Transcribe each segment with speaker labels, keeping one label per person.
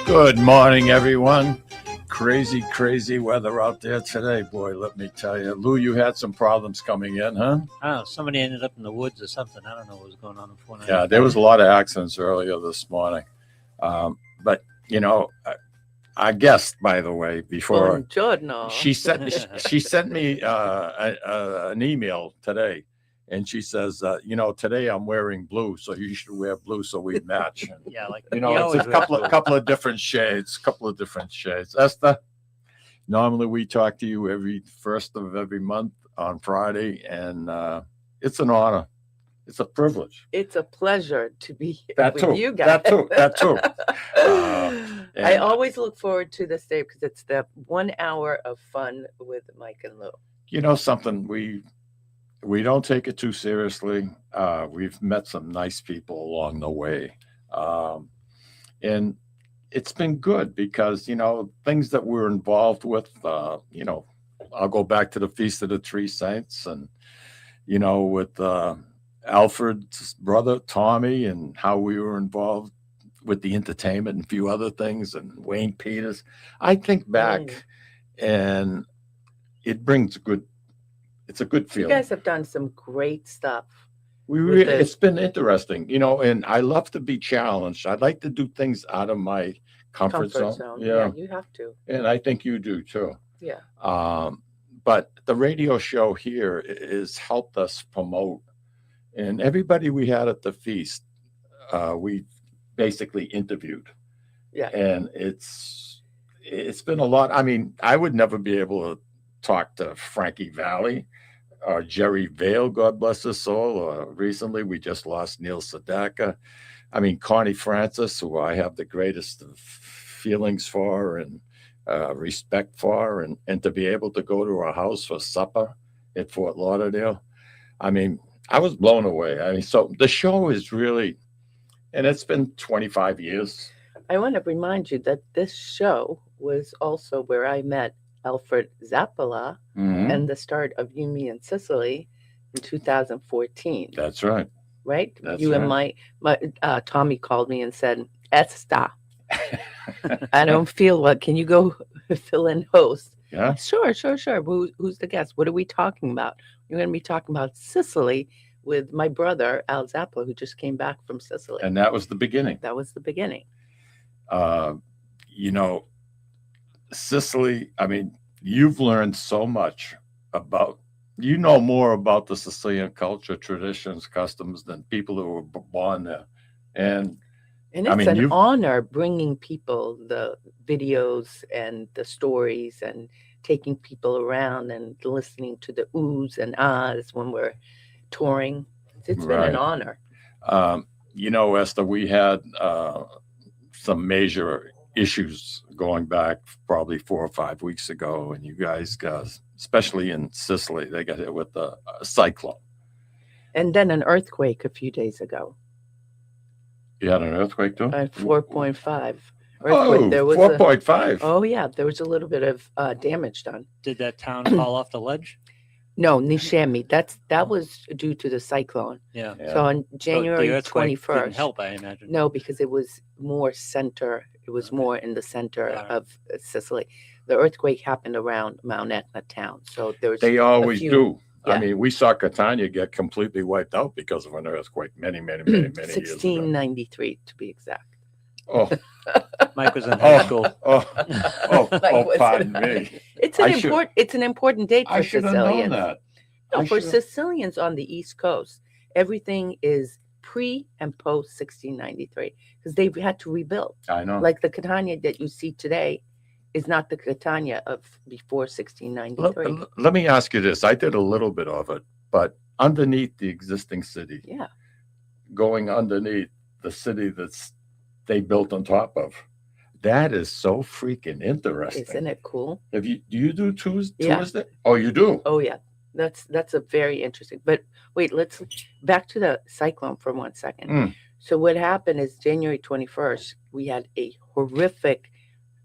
Speaker 1: Good morning, everyone. Crazy weather out there today. Boy, let me tell you. Lou, you had some problems coming in, huh?
Speaker 2: I don't know. Somebody ended up in the woods or something. I don't know what was going on.
Speaker 1: Yeah, there was a lot of accidents earlier this morning. But, you know, I guessed, by the way, before
Speaker 3: Buongiorno.
Speaker 1: she sent me an email today. And she says, today I'm wearing blue, so you should wear blue so we match. And,
Speaker 2: Yeah, like
Speaker 1: it's a couple of different shades. Eszter, normally we talk to you every first of every month on Friday, and it's an honor. It's a privilege.
Speaker 3: It's a pleasure to be here with you guys.
Speaker 1: That too.
Speaker 3: I always look forward to this day because it's the 1 hour of fun with Mike and Lou.
Speaker 1: You know something, we don't take it too seriously. We've met some nice people along the way. And it's been good because, things that we're involved with, I'll go back to the Feast of the Three Saints and, with Alfred's brother, Tommy, and how we were involved with the entertainment and a few other things, and Wayne Peters. I think back and it brings it's a good feeling.
Speaker 3: You guys have done some great stuff.
Speaker 1: It's been interesting, and I love to be challenged. I like to do things out of my comfort zone.
Speaker 3: Yeah, you have to.
Speaker 1: And I think you do too.
Speaker 3: Yeah.
Speaker 1: But the radio show here has helped us promote, and everybody we had at the feast, we basically interviewed.
Speaker 3: Yeah.
Speaker 1: And it's been a lot. I mean, I would never be able to talk to Frankie Valli or Jerry Vale, God bless his soul. Recently, we just lost Neil Sedaka. I mean, Connie Francis, who I have the greatest of feelings for and respect for, and to be able to go to her house for supper at Fort Lauderdale. I mean, I was blown away. I mean, so the show is really, and it's been 25 years.
Speaker 3: I want to remind you that this show was also where I met Alfred Zappola and the start of You, Me, and Sicily in 2014.
Speaker 1: That's right.
Speaker 3: Right?
Speaker 1: That's
Speaker 3: you
Speaker 1: right.
Speaker 3: And my Tommy called me and said, Eszter, I don't feel well. Can you go fill in host?
Speaker 1: Yeah.
Speaker 3: Sure. Who's the guest? What are we talking about? We're going to be talking about Sicily with my brother, Al Zappola, who just came back from Sicily.
Speaker 1: And that was the beginning. Sicily, I mean, you've learned so much about, more about the Sicilian culture, traditions, customs than people who were born there. And
Speaker 3: it's an honor bringing people the videos and the stories and taking people around and listening to the oohs and ahs when we're touring. It's been an honor.
Speaker 1: Eszter, we had some major issues going back probably 4 or 5 weeks ago, and you guys got, especially in Sicily, they got hit with a cyclone.
Speaker 3: And then an earthquake a few days ago.
Speaker 1: You had an earthquake too?
Speaker 3: 4.5.
Speaker 1: Earthquake. There was 4.5.
Speaker 3: Oh yeah, there was a little bit of damage done.
Speaker 2: Did that town fall off the ledge?
Speaker 3: No, Nishami. That was due to the cyclone.
Speaker 2: Yeah.
Speaker 3: So on January 21st.
Speaker 2: Didn't help, I imagine.
Speaker 3: No, because it was more center. It was more in the center of Sicily. The earthquake happened around Mount Etna town. So there's.
Speaker 1: They always do.
Speaker 3: Yeah.
Speaker 1: I mean, we saw Catania get completely wiped out because of an earthquake many years ago.
Speaker 3: 1693 to be exact.
Speaker 1: Oh.
Speaker 2: Mike was in high school.
Speaker 1: Pardon me.
Speaker 3: It's an important date for
Speaker 1: I should have
Speaker 3: Sicilians.
Speaker 1: known that.
Speaker 3: No, for Sicilians on the East Coast, everything is pre and post 1693 because they've had to rebuild.
Speaker 1: I know.
Speaker 3: Like the Catania that you see today is not the Catania of before 1693.
Speaker 1: Let me ask you this. I did a little bit of it, but underneath the existing city, going underneath the city they built on top of, that is so freaking interesting.
Speaker 3: Isn't it cool?
Speaker 1: Do you do tours?
Speaker 3: Yeah.
Speaker 1: Oh, you do?
Speaker 3: Oh, yeah. That's a very interesting. But wait, let's back to the cyclone for 1 second. So what happened is January 21st, we had a horrific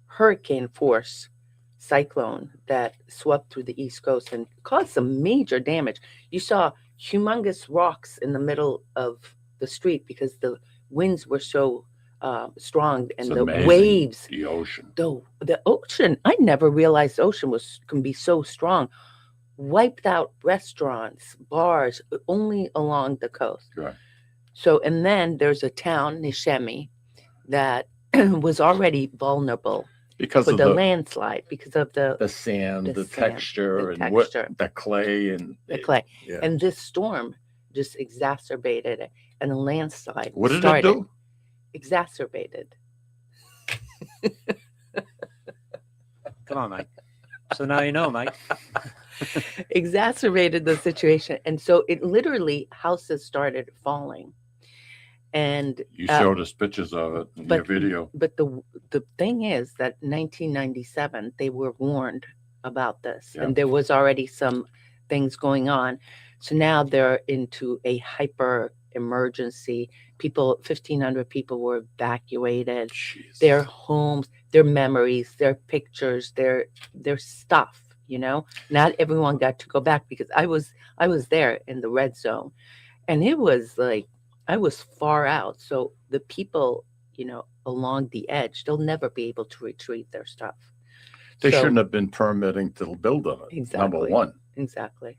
Speaker 3: hurricane force cyclone that swept through the East Coast and caused some major damage. You saw humongous rocks in the middle of the street because the winds were so strong, and
Speaker 1: It's
Speaker 3: the
Speaker 1: amazing,
Speaker 3: waves,
Speaker 1: the ocean.
Speaker 3: the ocean. I never realized the ocean can be so strong. Wiped out restaurants, bars, only along the coast.
Speaker 1: Right.
Speaker 3: So, and then there's a town, Nishemi, that was already vulnerable
Speaker 1: Because
Speaker 3: for
Speaker 1: of
Speaker 3: the landslide, because of
Speaker 1: the sand,
Speaker 3: the
Speaker 1: the
Speaker 3: sand,
Speaker 1: texture,
Speaker 3: the
Speaker 1: and
Speaker 3: texture.
Speaker 1: the clay and
Speaker 3: the clay.
Speaker 1: Yeah.
Speaker 3: And this storm just exacerbated it, and the landslide
Speaker 1: What did
Speaker 3: started.
Speaker 1: it do?
Speaker 3: Exacerbated.
Speaker 2: Come on, Mike. So now you know, Mike.
Speaker 3: Exacerbated the situation, and so it literally, houses started falling. And
Speaker 1: You showed us pictures of it in your video.
Speaker 3: But the thing is that 1997 they were warned about this,
Speaker 1: Yeah.
Speaker 3: and there was already some things going on. So now they're into a hyper emergency. 1,500 people were evacuated.
Speaker 1: Jeez.
Speaker 3: Their homes, their memories, their pictures, their stuff. Not everyone got to go back, because I was there in the red zone, and it was like I was far out. So the people, along the edge, they'll never be able to retrieve their stuff.
Speaker 1: They shouldn't have been permitting to build on it.
Speaker 3: Exactly.
Speaker 1: Number one.
Speaker 3: Exactly.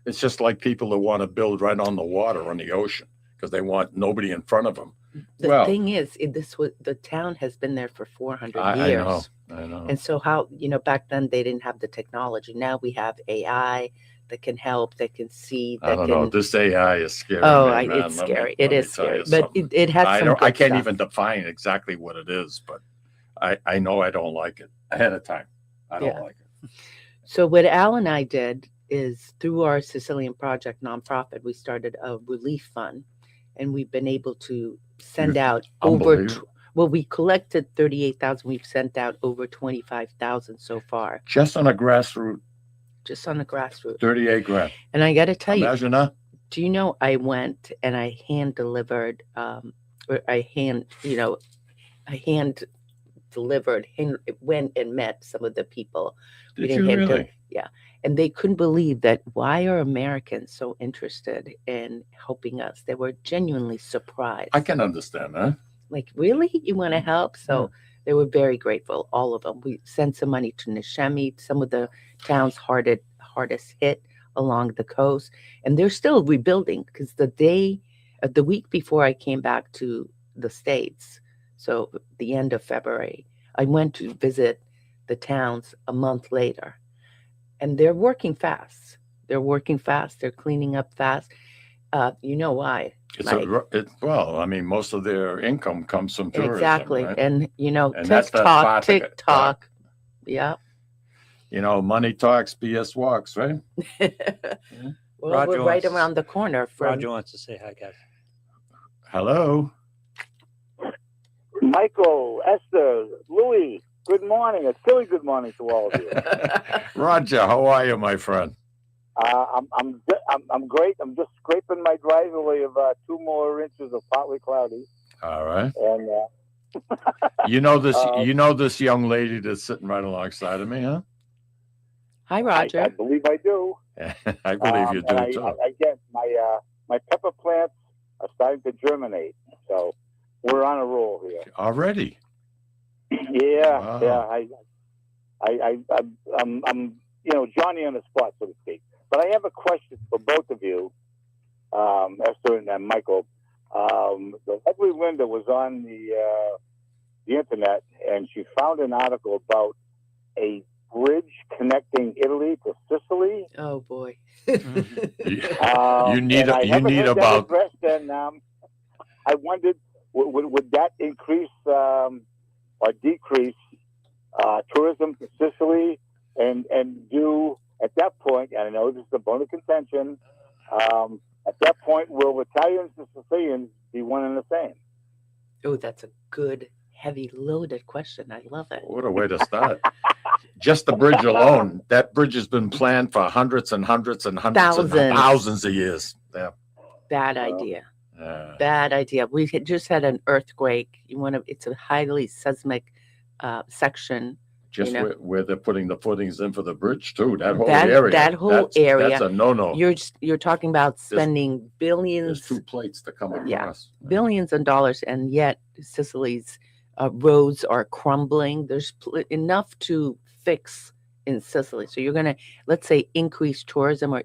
Speaker 1: It's just like people that want to build right on the water, on the ocean, because they want nobody in front of them.
Speaker 3: The thing is, the town has been there for 400 years.
Speaker 1: I know.
Speaker 3: And so how, back then they didn't have the technology. Now we have AI that can help, that can see.
Speaker 1: I don't know. This AI is scary.
Speaker 3: Oh,
Speaker 1: man.
Speaker 3: it's scary.
Speaker 1: Let
Speaker 3: it
Speaker 1: me
Speaker 3: is
Speaker 1: tell you
Speaker 3: scary. But
Speaker 1: something.
Speaker 3: it has some
Speaker 1: I can't
Speaker 3: stuff.
Speaker 1: even define exactly what it is, but I know I don't like it ahead of time. I don't like it.
Speaker 3: So what Al and I did is, through our Sicilian Project nonprofit, we started a relief fund, and we've been able to send out over. We collected 38,000. We've sent out over 25,000 so far.
Speaker 1: Just on a grassroots.
Speaker 3: Just on the grassroots.
Speaker 1: 38 grand.
Speaker 3: And I got to tell
Speaker 1: Imagine that.
Speaker 3: Do you know, I went and I hand delivered, went and met some of the people.
Speaker 1: Did you really?
Speaker 3: Yeah. And they couldn't believe that. Why are Americans so interested in helping us? They were genuinely surprised.
Speaker 1: I can understand that.
Speaker 3: Like, really? You want to help? So they were very grateful, all of them. We sent some money to Nishemi, some of the towns hardest hit along the coast. And they're still rebuilding, because the week before I came back to the States, so the end of February, I went to visit the towns a month later. And they're working fast. They're cleaning up fast. You know why?
Speaker 1: Most of their income comes from tourism.
Speaker 3: Exactly.
Speaker 1: Right?
Speaker 3: And,
Speaker 1: TikTok.
Speaker 3: TikTok. Yeah.
Speaker 1: Money talks, BS walks, right?
Speaker 3: Well,
Speaker 2: Roger
Speaker 3: we're right around the corner from.
Speaker 2: Roger wants to say hi, guys.
Speaker 1: Hello.
Speaker 4: Michael, Eszter, Louis, good morning. A silly good morning to all of you.
Speaker 1: Roger, how are you, my friend?
Speaker 4: I'm great. I'm just scraping my driveway of 2 more inches of partly cloudy.
Speaker 1: All right.
Speaker 4: And
Speaker 1: this young lady that's sitting right alongside of me, huh?
Speaker 3: Hi, Roger.
Speaker 4: I believe I do.
Speaker 1: I believe you do too.
Speaker 4: Again, my pepper plants are starting to germinate, so we're on a roll here
Speaker 1: already.
Speaker 4: Yeah,
Speaker 1: Wow.
Speaker 4: I'm Johnny on the spot, so to speak. But I have a question for both of you, Eszter and Michael. The lovely Linda was on the internet, and she found an article about a bridge connecting Italy to Sicily.
Speaker 3: Oh boy.
Speaker 1: You need about.
Speaker 4: And I wondered, would that increase or decrease tourism to Sicily, and do at that point? And I know this is a bone of contention. At that point, will Italians and Sicilians be one and the same?
Speaker 3: Oh, that's a good, heavy, loaded question. I love it.
Speaker 1: What a way to start. Just the bridge alone. That bridge has been planned for hundreds and hundreds and hundreds and thousands of years. Yeah.
Speaker 3: Bad idea. Bad idea. We just had an earthquake. It's a highly seismic section
Speaker 1: Just
Speaker 3: You know?
Speaker 1: where they're putting the footings in for the bridge too. That whole
Speaker 3: That-
Speaker 1: area.
Speaker 3: that whole
Speaker 1: that's,
Speaker 3: area,
Speaker 1: That's a no-no.
Speaker 3: You're talking about spending
Speaker 1: There's
Speaker 3: billions,
Speaker 1: two plates to come
Speaker 3: Yeah.
Speaker 1: across.
Speaker 3: billions of dollars, and yet Sicily's roads are crumbling. There's enough to fix in Sicily. So you're going to, let's say, increase tourism or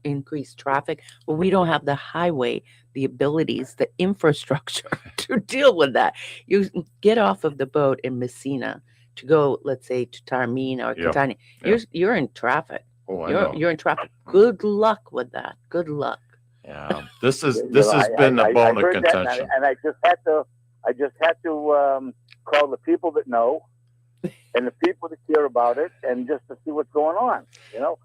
Speaker 3: increase traffic, but we don't have the highway, the abilities, the infrastructure to deal with that. You get off of the boat in Messina to go, let's say, to Taormina or
Speaker 1: Yeah.
Speaker 3: Catania.
Speaker 1: Yeah.
Speaker 3: You're in traffic.
Speaker 1: Oh, I know.
Speaker 3: You're in traffic. Good luck with that. Good luck.
Speaker 1: Yeah, this has
Speaker 4: I
Speaker 1: been a bone of
Speaker 4: heard that,
Speaker 1: contention.
Speaker 4: and I just had to call the people that know and the people that care about it, and just to see what's going on. You know.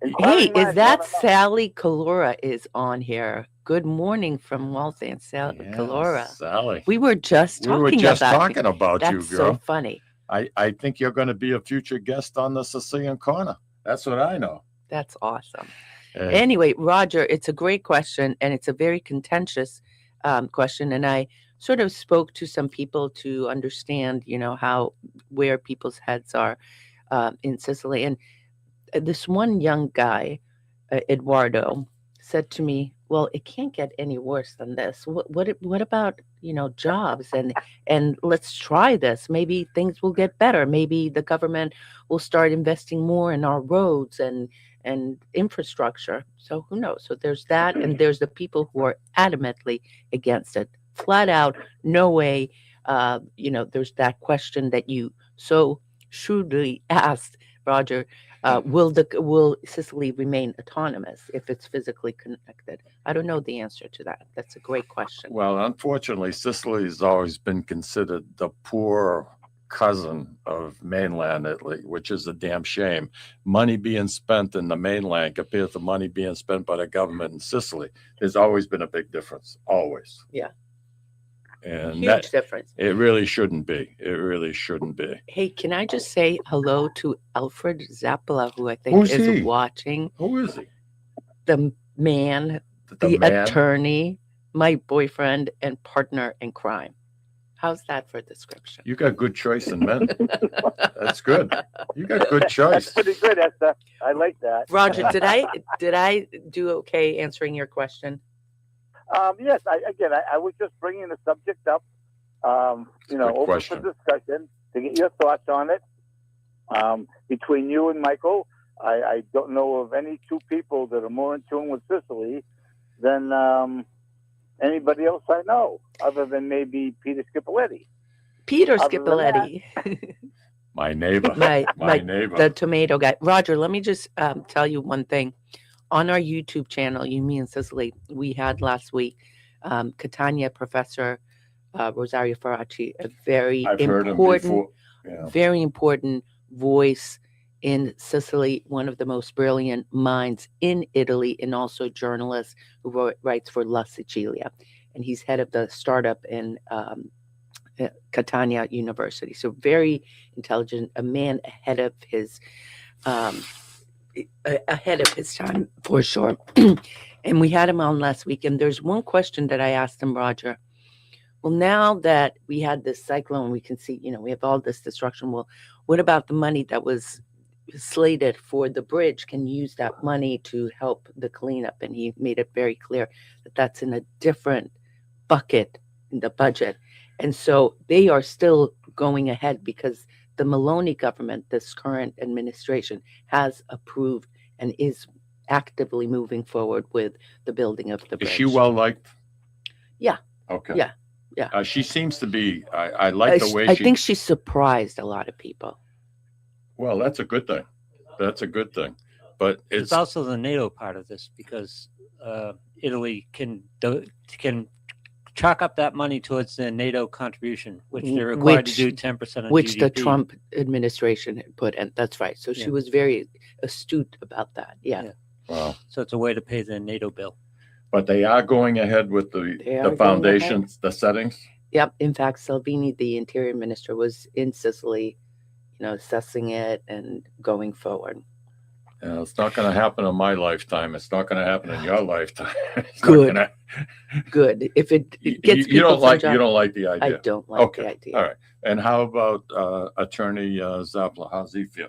Speaker 3: Hey,
Speaker 4: Inquiring
Speaker 3: is
Speaker 4: minds
Speaker 3: that
Speaker 4: wanna know.
Speaker 3: Sally Calora is on here? Good morning from Waltham, Sally
Speaker 1: Yeah,
Speaker 3: Calora.
Speaker 1: Sally.
Speaker 3: We were just
Speaker 1: We
Speaker 3: talking
Speaker 1: were just
Speaker 3: about
Speaker 1: talking about you,
Speaker 3: That's
Speaker 1: girl.
Speaker 3: so funny.
Speaker 1: I think you're going to be a future guest on the Sicilian Corner. That's what I know.
Speaker 3: That's awesome.
Speaker 1: Hey,
Speaker 3: Anyway, Roger, it's a great question, and it's a very contentious question. And I sort of spoke to some people to understand, where people's heads are in Sicily. And this one young guy, Eduardo, said to me, "Well, it can't get any worse than this. What about jobs and let's try this. Maybe things will get better. Maybe the government will start investing more in our roads and infrastructure. So who knows? So there's that, and there's the people who are adamantly against it, flat out, no way. There's that question that you so shrewdly asked, Roger. Will Sicily remain autonomous if it's physically connected? I don't know the answer to that. That's a great question.
Speaker 1: well, unfortunately, Sicily has always been considered the poor cousin of mainland Italy, which is a damn shame. Money being spent in the mainland compared to money being spent by the government in Sicily. There's always been a big difference. Always.
Speaker 3: Yeah.
Speaker 1: And
Speaker 3: Huge difference.
Speaker 1: it really shouldn't be. It really shouldn't be.
Speaker 3: Hey, can I just say hello to Alfred Zappola, who I think
Speaker 1: Who's
Speaker 3: is
Speaker 1: he?
Speaker 3: watching?
Speaker 1: Who is he?
Speaker 3: The man, the
Speaker 1: man?
Speaker 3: attorney, my boyfriend and partner in crime. How's that for a description?
Speaker 1: You got good choice in men. That's good. You got good choice.
Speaker 4: That's pretty good, Eszter. I like that.
Speaker 3: Roger, did I do okay answering your question?
Speaker 4: Yes, I was just bringing the subject up,
Speaker 1: good
Speaker 4: open
Speaker 1: question.
Speaker 4: for discussion to get your thoughts on it. Between you and Michael, I don't know of any two people that are more in tune with Sicily than anybody else I know, other than maybe Peter Scipiletti.
Speaker 3: Peter
Speaker 4: Other than
Speaker 3: Scipiletti,
Speaker 1: My neighbor.
Speaker 3: my
Speaker 1: neighbor.
Speaker 3: the tomato guy. Roger, let me just tell you one thing. On our YouTube channel, You, Me, and Sicily, we had last week Catania professor Rosario Faraci, a very
Speaker 1: I've heard him
Speaker 3: important,
Speaker 1: before. Yeah.
Speaker 3: very important voice in Sicily, one of the most brilliant minds in Italy, and also a journalist who writes for La Sicilia. And he's head of the startup in Catania University. So very intelligent, a man ahead of his time, for sure. And we had him on last week. And there's one question that I asked him, Roger. Well, now that we had this cyclone, we can see, we have all this destruction. Well, what about the money that was slated for the bridge? Can you use that money to help the cleanup? And he made it very clear that that's in a different bucket in the budget. And so they are still going ahead because the Maloney government, this current administration, has approved and is actively moving forward with the building of the bridge.
Speaker 1: Is she well liked?
Speaker 3: Yeah.
Speaker 1: Okay.
Speaker 3: Yeah. Yeah.
Speaker 1: She seems to be. I like the way
Speaker 3: I think she surprised a lot of people.
Speaker 1: Well, that's a good thing. That's a good thing. But
Speaker 2: It's also the NATO part of this because Italy can chalk up that money towards the NATO contribution, which they're required to do 10% of
Speaker 3: which
Speaker 2: GDP.
Speaker 3: the Trump administration had put in. That's right. So she was very astute about that. Yeah.
Speaker 1: Wow.
Speaker 2: So it's a way to pay the NATO bill.
Speaker 1: But they are going ahead with the foundations, the settings.
Speaker 3: Yep. In fact, Salvini, the interior minister, was in Sicily, assessing it and going forward.
Speaker 1: It's not going to happen in my lifetime. It's not going to happen in your lifetime. It's not
Speaker 3: Good.
Speaker 1: gonna-
Speaker 3: Good. If it gets
Speaker 1: you don't
Speaker 3: people
Speaker 1: like
Speaker 3: some
Speaker 1: you
Speaker 3: job-
Speaker 1: don't like the
Speaker 3: I
Speaker 1: idea.
Speaker 3: don't like
Speaker 1: Okay.
Speaker 3: the idea.
Speaker 1: All right. And how about Attorney Zappler? How's he feel?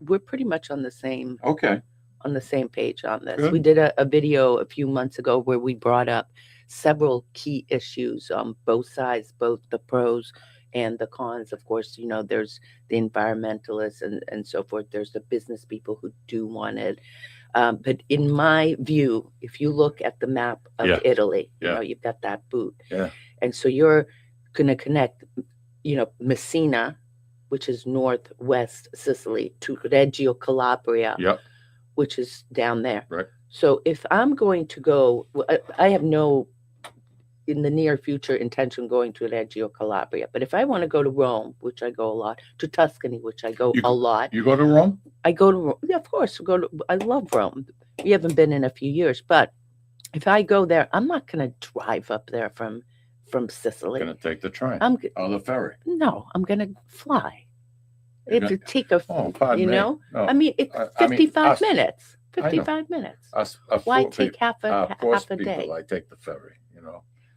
Speaker 3: We're pretty much on the same
Speaker 1: Okay.
Speaker 3: page on this.
Speaker 1: Good.
Speaker 3: We did a video a few months ago where we brought up several key issues on both sides, both the pros and the cons. Of course, there's the environmentalists and so forth. There's the business people who do want it. But in my view, if you look at the map of
Speaker 1: Yeah.
Speaker 3: Italy,
Speaker 1: Yeah.
Speaker 3: you've got that boot.
Speaker 1: Yeah.
Speaker 3: And so you're going to connect, Messina, which is northwest Sicily, to Reggio Calabria,
Speaker 1: Yep.
Speaker 3: which is down there.
Speaker 1: Right.
Speaker 3: So if I'm going to go, I have no, in the near future, intention going to Reggio Calabria. But if I want to go to Rome, which I go a lot, to Tuscany, which I go a lot,
Speaker 1: You go to Rome?
Speaker 3: I go to Rome. Yeah, of course. I love Rome. We haven't been in a few years, but if I go there, I'm not going to drive up there from Sicily.
Speaker 1: Going to take the train or the ferry.
Speaker 3: No, I'm going to fly.
Speaker 1: You're
Speaker 3: It would take a,
Speaker 1: Oh, pardon me. No,
Speaker 3: I mean, it's
Speaker 1: I mean,
Speaker 3: 55
Speaker 1: us-
Speaker 3: minutes.
Speaker 1: I know.
Speaker 3: 55 minutes.
Speaker 1: us
Speaker 3: Why
Speaker 1: poor
Speaker 3: take
Speaker 1: people,
Speaker 3: half a
Speaker 1: post
Speaker 3: day?
Speaker 1: people, I take the ferry.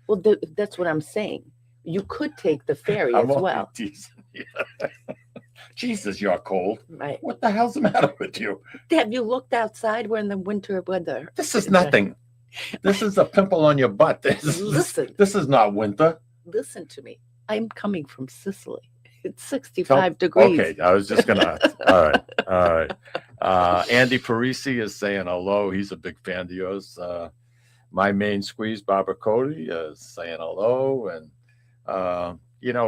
Speaker 3: Well, that's what I'm saying. You could take the ferry
Speaker 1: I'm
Speaker 3: as
Speaker 1: only
Speaker 3: well.
Speaker 1: teasing you. Jesus, you're cold.
Speaker 3: Right.
Speaker 1: What the hell's the matter with you?
Speaker 3: Have you looked outside? We're in the winter weather.
Speaker 1: This is nothing. This is a pimple on your butt.
Speaker 3: Listen.
Speaker 1: This is not winter.
Speaker 3: Listen to me. I'm coming from Sicily. It's 65 degrees.
Speaker 1: Okay, I was just gonna. All right. Andy Parisi is saying hello. He's a big fan of yours. My main squeeze, Barbara Cody, is saying hello, and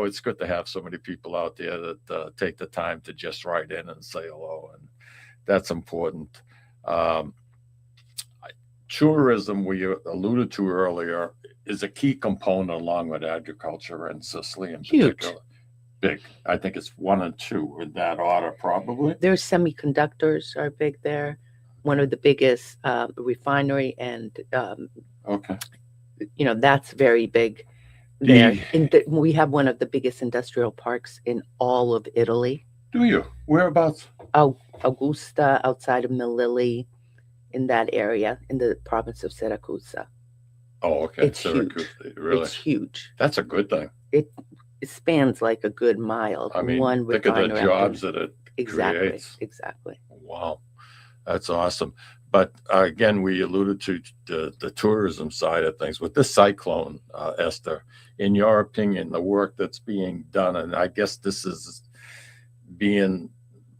Speaker 1: it's good to have so many people out there that take the time to just write in and say hello, and that's important. Tourism, we alluded to earlier, is a key component along with agriculture in Sicily in
Speaker 3: Huge.
Speaker 1: particular. Big. I think it's 1 and 2 in that order, probably.
Speaker 3: There's semiconductors are big there. One of the biggest refinery, and
Speaker 1: Okay.
Speaker 3: that's very big there. We have one of the biggest industrial parks in all of Italy.
Speaker 1: Do you? Whereabouts?
Speaker 3: Augusta, outside of Melilli, in that area, in the province of Syracuse.
Speaker 1: Oh, okay.
Speaker 3: It's huge.
Speaker 1: Really?
Speaker 3: It's huge.
Speaker 1: That's a good thing.
Speaker 3: It spans like a good mile.
Speaker 1: I mean,
Speaker 3: one
Speaker 1: think of the
Speaker 3: refinery after
Speaker 1: jobs that it
Speaker 3: exactly,
Speaker 1: creates.
Speaker 3: exactly.
Speaker 1: Wow. That's awesome. But again, we alluded to the tourism side of things. With this cyclone, Eszter, in your opinion, the work that's being done, and I guess this is being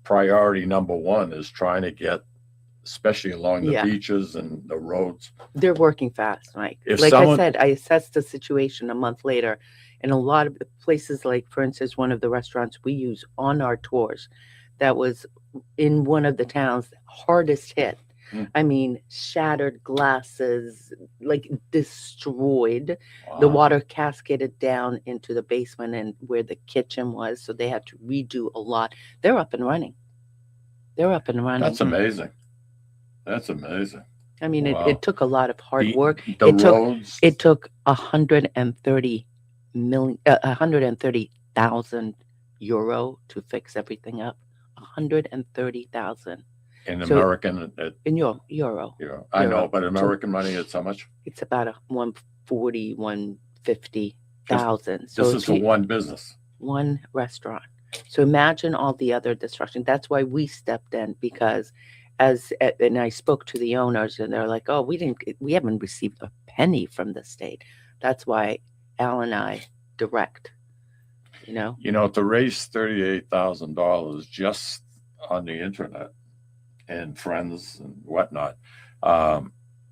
Speaker 1: priority number one, is trying to get, especially along the
Speaker 3: Yeah.
Speaker 1: beaches and the roads.
Speaker 3: They're working fast, Mike.
Speaker 1: If
Speaker 3: Like
Speaker 1: someone-
Speaker 3: I said, I assessed the situation a month later, and a lot of the places, like for instance, one of the restaurants we use on our tours, that was in one of the towns hardest hit.
Speaker 1: Mm.
Speaker 3: I mean, shattered glasses, like destroyed. The
Speaker 1: Wow.
Speaker 3: water cascaded down into the basement and where the kitchen was, so they had to redo a lot. They're up and running.
Speaker 1: That's amazing. That's amazing.
Speaker 3: I mean,
Speaker 1: Wow.
Speaker 3: it took a lot of hard
Speaker 1: The-
Speaker 3: work.
Speaker 1: The
Speaker 3: It took-
Speaker 1: roads.
Speaker 3: It took 130,000 euro to fix everything up. 130,000
Speaker 1: in
Speaker 3: so-
Speaker 1: American,
Speaker 3: in euro.
Speaker 1: I know,
Speaker 3: Euro.
Speaker 1: but American money, it's how much?
Speaker 3: It's about a 140, 150,000. So
Speaker 1: This
Speaker 3: it's
Speaker 1: is for one business.
Speaker 3: one restaurant. So imagine all the other destruction. That's why we stepped in, because and I spoke to the owners, and they're like, "Oh, we haven't received a penny from the state." That's why Al and I direct.
Speaker 1: To raise $38,000 just on the internet and friends and whatnot,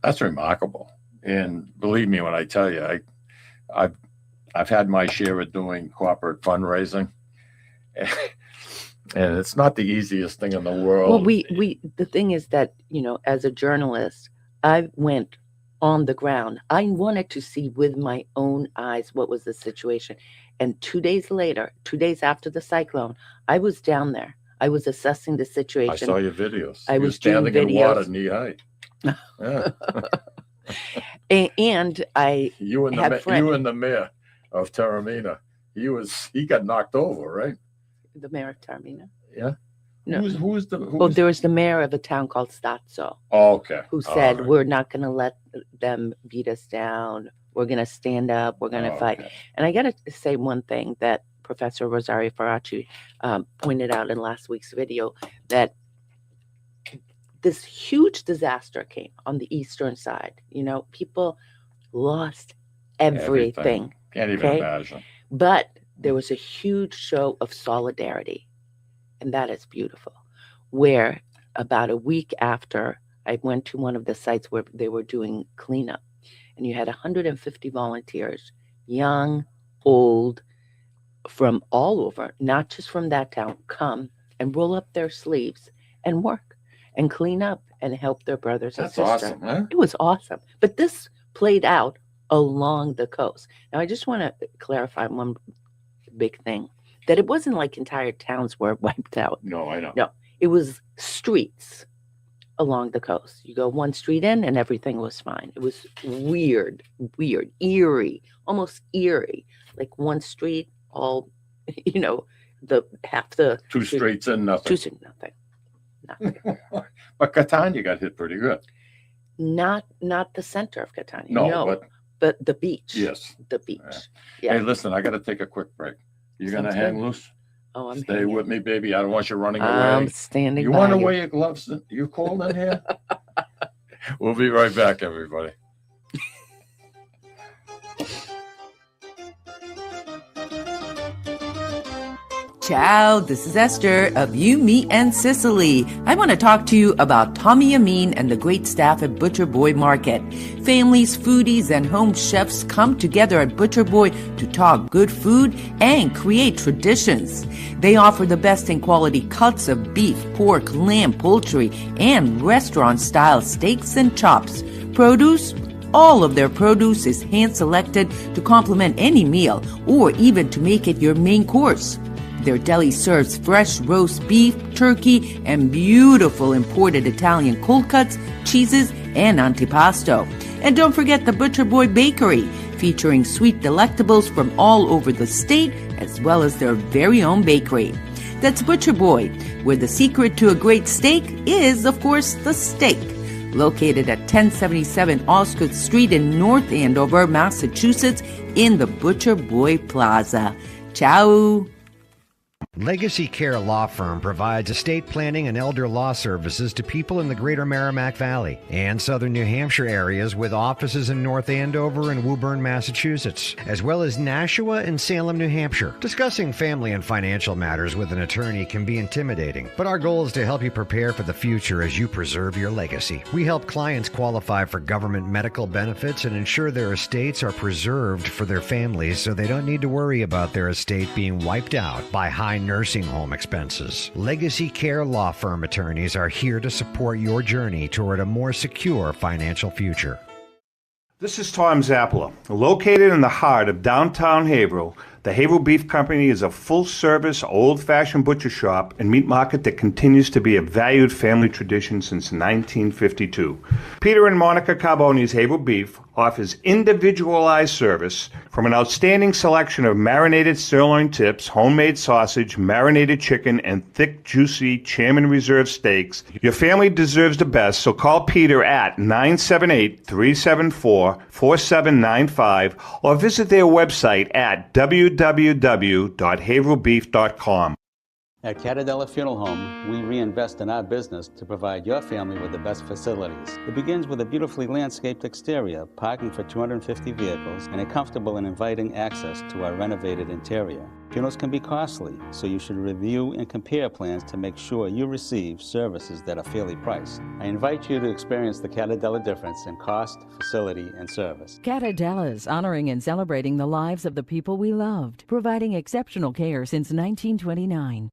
Speaker 1: that's remarkable. And believe me when I tell you, I've had my share of doing corporate fundraising, and it's not the easiest thing in the world.
Speaker 3: Well, the thing is that, as a journalist, I went on the ground. I wanted to see with my own eyes what was the situation. And 2 days later, 2 days after the cyclone, I was down there. I was assessing the
Speaker 1: I
Speaker 3: situation.
Speaker 1: saw your videos.
Speaker 3: I
Speaker 1: You were
Speaker 3: was doing
Speaker 1: standing in water
Speaker 3: videos.
Speaker 1: knee high. Yeah.
Speaker 3: And I
Speaker 1: You and
Speaker 3: Have friends.
Speaker 1: you and the mayor of Taormina. He got knocked over, right?
Speaker 3: the mayor of Taormina.
Speaker 1: Yeah.
Speaker 3: No.
Speaker 1: Who's the?
Speaker 3: Well, there was the mayor of a town called Stazzo
Speaker 1: Oh, okay.
Speaker 3: who
Speaker 1: All
Speaker 3: said,
Speaker 1: right.
Speaker 3: we're not going to let them beat us down. We're going to stand up. We're going to fight.
Speaker 1: Okay.
Speaker 3: And I got to say one thing that Professor Rosario Faraci pointed out in last week's video, that this huge disaster came on the eastern side. You know, people lost everything.
Speaker 1: Can't even
Speaker 3: okay?
Speaker 1: imagine.
Speaker 3: But there was a huge show of solidarity. And that is beautiful. Where about a week after, I went to one of the sites where they were doing cleanup. And you had 150 volunteers, young, old, from all over, not just from that town, come and roll up their sleeves and work and clean up and help their brothers
Speaker 1: That's
Speaker 3: and sisters.
Speaker 1: awesome, huh?
Speaker 3: It was awesome. But this played out along the coast. Now, I just want to clarify one big thing, that it wasn't like entire towns were wiped out.
Speaker 1: No, I know.
Speaker 3: No, it was streets along the coast. You go one street in and everything was fine. It was weird, eerie, almost eerie. Like one street, all, you know, half the
Speaker 1: Two streets and nothing.
Speaker 3: two streets, nothing.
Speaker 1: But Catania got hit pretty good.
Speaker 3: Not the center of Catania.
Speaker 1: No,
Speaker 3: but the beach.
Speaker 1: yes.
Speaker 3: The beach.
Speaker 1: Yeah.
Speaker 3: Yeah.
Speaker 1: Hey, listen, I got to take a quick break. You gonna
Speaker 3: Sounds
Speaker 1: hang
Speaker 3: good.
Speaker 1: loose?
Speaker 3: Oh, I'm
Speaker 1: Stay
Speaker 3: hanging.
Speaker 1: with me, baby. I don't want you running
Speaker 3: I'm
Speaker 1: away.
Speaker 3: standing
Speaker 1: You
Speaker 3: by
Speaker 1: want to
Speaker 3: you.
Speaker 1: wear your gloves? You cold in here? We'll be right back, everybody.
Speaker 5: Ciao, this is Eszter of You, Me, and Sicily. I want to talk to you about Tommy Amin and the great staff at Butcher Boy Market. Families, foodies, and home chefs come together at Butcher Boy to talk good food and create traditions. They offer the best in quality cuts of beef, pork, lamb, poultry, and restaurant-style steaks and chops. Produce? All of their produce is hand-selected to complement any meal or even to make it your main course. Their deli serves fresh roast beef, turkey, and beautiful imported Italian cold cuts, cheeses, and antipasto. And don't forget the Butcher Boy Bakery, featuring sweet delectables from all over the state, as well as their very own bakery. That's Butcher Boy, where the secret to a great steak is, of course, the steak. Located at 1077 Osgood Street in North Andover, Massachusetts, in the Butcher Boy Plaza. Ciao!
Speaker 6: Legacy Care Law Firm provides estate planning and elder law services to people in the greater Merrimack Valley and southern New Hampshire areas, with offices in North Andover and Woburn, Massachusetts, as well as Nashua and Salem, New Hampshire. Discussing family and financial matters with an attorney can be intimidating, but our goal is to help you prepare for the future as you preserve your legacy. We help clients qualify for government medical benefits and ensure their estates are preserved for their families so they don't need to worry about their estate being wiped out by high nursing home expenses. Legacy Care Law Firm attorneys are here to support your journey toward a more secure financial future.
Speaker 7: This is Tom Zappala. Located in the heart of downtown Haverhill, the Haverhill Beef Company is a full-service, old-fashioned butcher shop and meat market that continues to be a valued family tradition since 1952. Peter and Monica Carboni's Haverhill Beef offers individualized service from an outstanding selection of marinated sirloin tips, homemade sausage, marinated chicken, and thick, juicy Chairman Reserve steaks. Your family deserves the best, so call Peter at 978-374-4795 or visit their website at www.haverhillbeef.com.
Speaker 8: At Catadella Funeral Home, we reinvest in our business to provide your family with the best facilities. It begins with a beautifully landscaped exterior, parking for 250 vehicles, and a comfortable and inviting access to our renovated interior. Funerals can be costly, so you should review and compare plans to make sure you receive services that are fairly priced. I invite you to experience the Catadella difference in cost, facility, and service.
Speaker 9: Catadella's, honoring and celebrating the lives of the people we loved, providing exceptional care since 1929.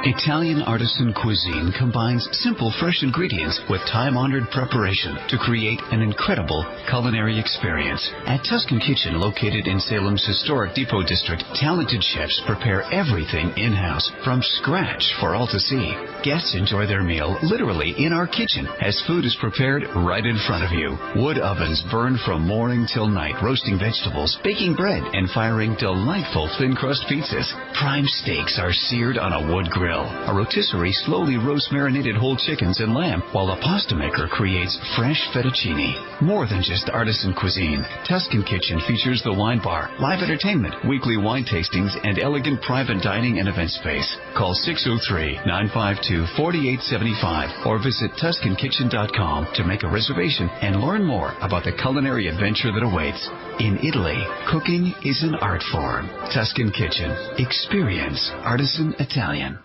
Speaker 10: Italian artisan cuisine combines simple, fresh ingredients with time-honored preparation to create an incredible culinary experience. At Tuscan Kitchen, located in Salem's historic Depot District, talented chefs prepare everything in-house from scratch for all to see. Guests enjoy their meal literally in our kitchen as food is prepared right in front of you. Wood ovens burn from morning till night, roasting vegetables, baking bread, and firing delightful thin-crust pizzas. Prime steaks are seared on a wood grill. Grill. A rotisserie slowly roasts marinated whole chickens and lamb, while a pasta maker creates fresh fettuccine. More than just artisan cuisine, Tuscan Kitchen features the wine bar, live entertainment, weekly wine tastings, and elegant private dining and event space. Call 603-952-4875 or visit TuscanKitchen.com to make a reservation and learn more about the culinary adventure that awaits. In Italy, cooking is an art form. Tuscan Kitchen. Experience artisan Italian.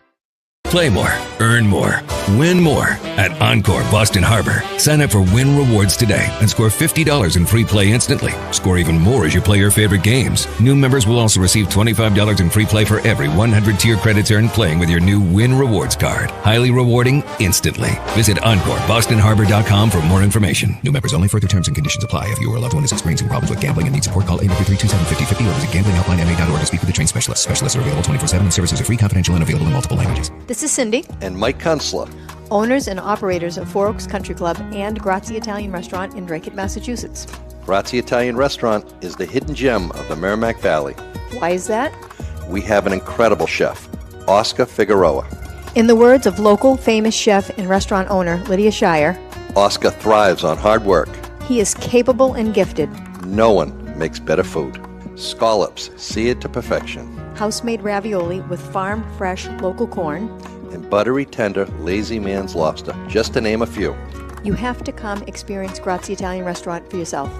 Speaker 11: Play more, earn more, win more at Encore Boston Harbor. Sign up for Win Rewards today and score $50 in free play instantly. Score even more as you play your favorite games. New members will also receive $25 in free play for every 100 tier credits earned playing with your new Win Rewards card. Highly rewarding instantly. Visit EncoreBostonHarbor.com for more information. New members only. Further terms and conditions apply. If you or a loved one is experiencing problems with gambling and needs support, call 833-273-5050 or visit GamblingHelpLineMA.org to speak with a trained specialist. Specialists are available 24/7 and services are free, confidential, and available in multiple languages.
Speaker 12: This is Cindy.
Speaker 13: And Mike Kunstler,
Speaker 12: owners and operators of Four Oaks Country Club and Grazie Italian Restaurant in Drake, Massachusetts.
Speaker 13: Grazie Italian Restaurant is the hidden gem of the Merrimack Valley.
Speaker 12: Why is that?
Speaker 13: We have an incredible chef, Oscar Figueroa.
Speaker 12: In the words of local famous chef and restaurant owner Lydia Shire,
Speaker 13: Oscar thrives on hard work.
Speaker 12: He is capable and gifted.
Speaker 13: No one makes better food. Scallops, seared to perfection.
Speaker 12: House-made ravioli with farm-fresh local corn.
Speaker 13: And buttery, tender, lazy man's lobster, just to name a few.
Speaker 12: You have to come experience Grazie Italian Restaurant for yourself.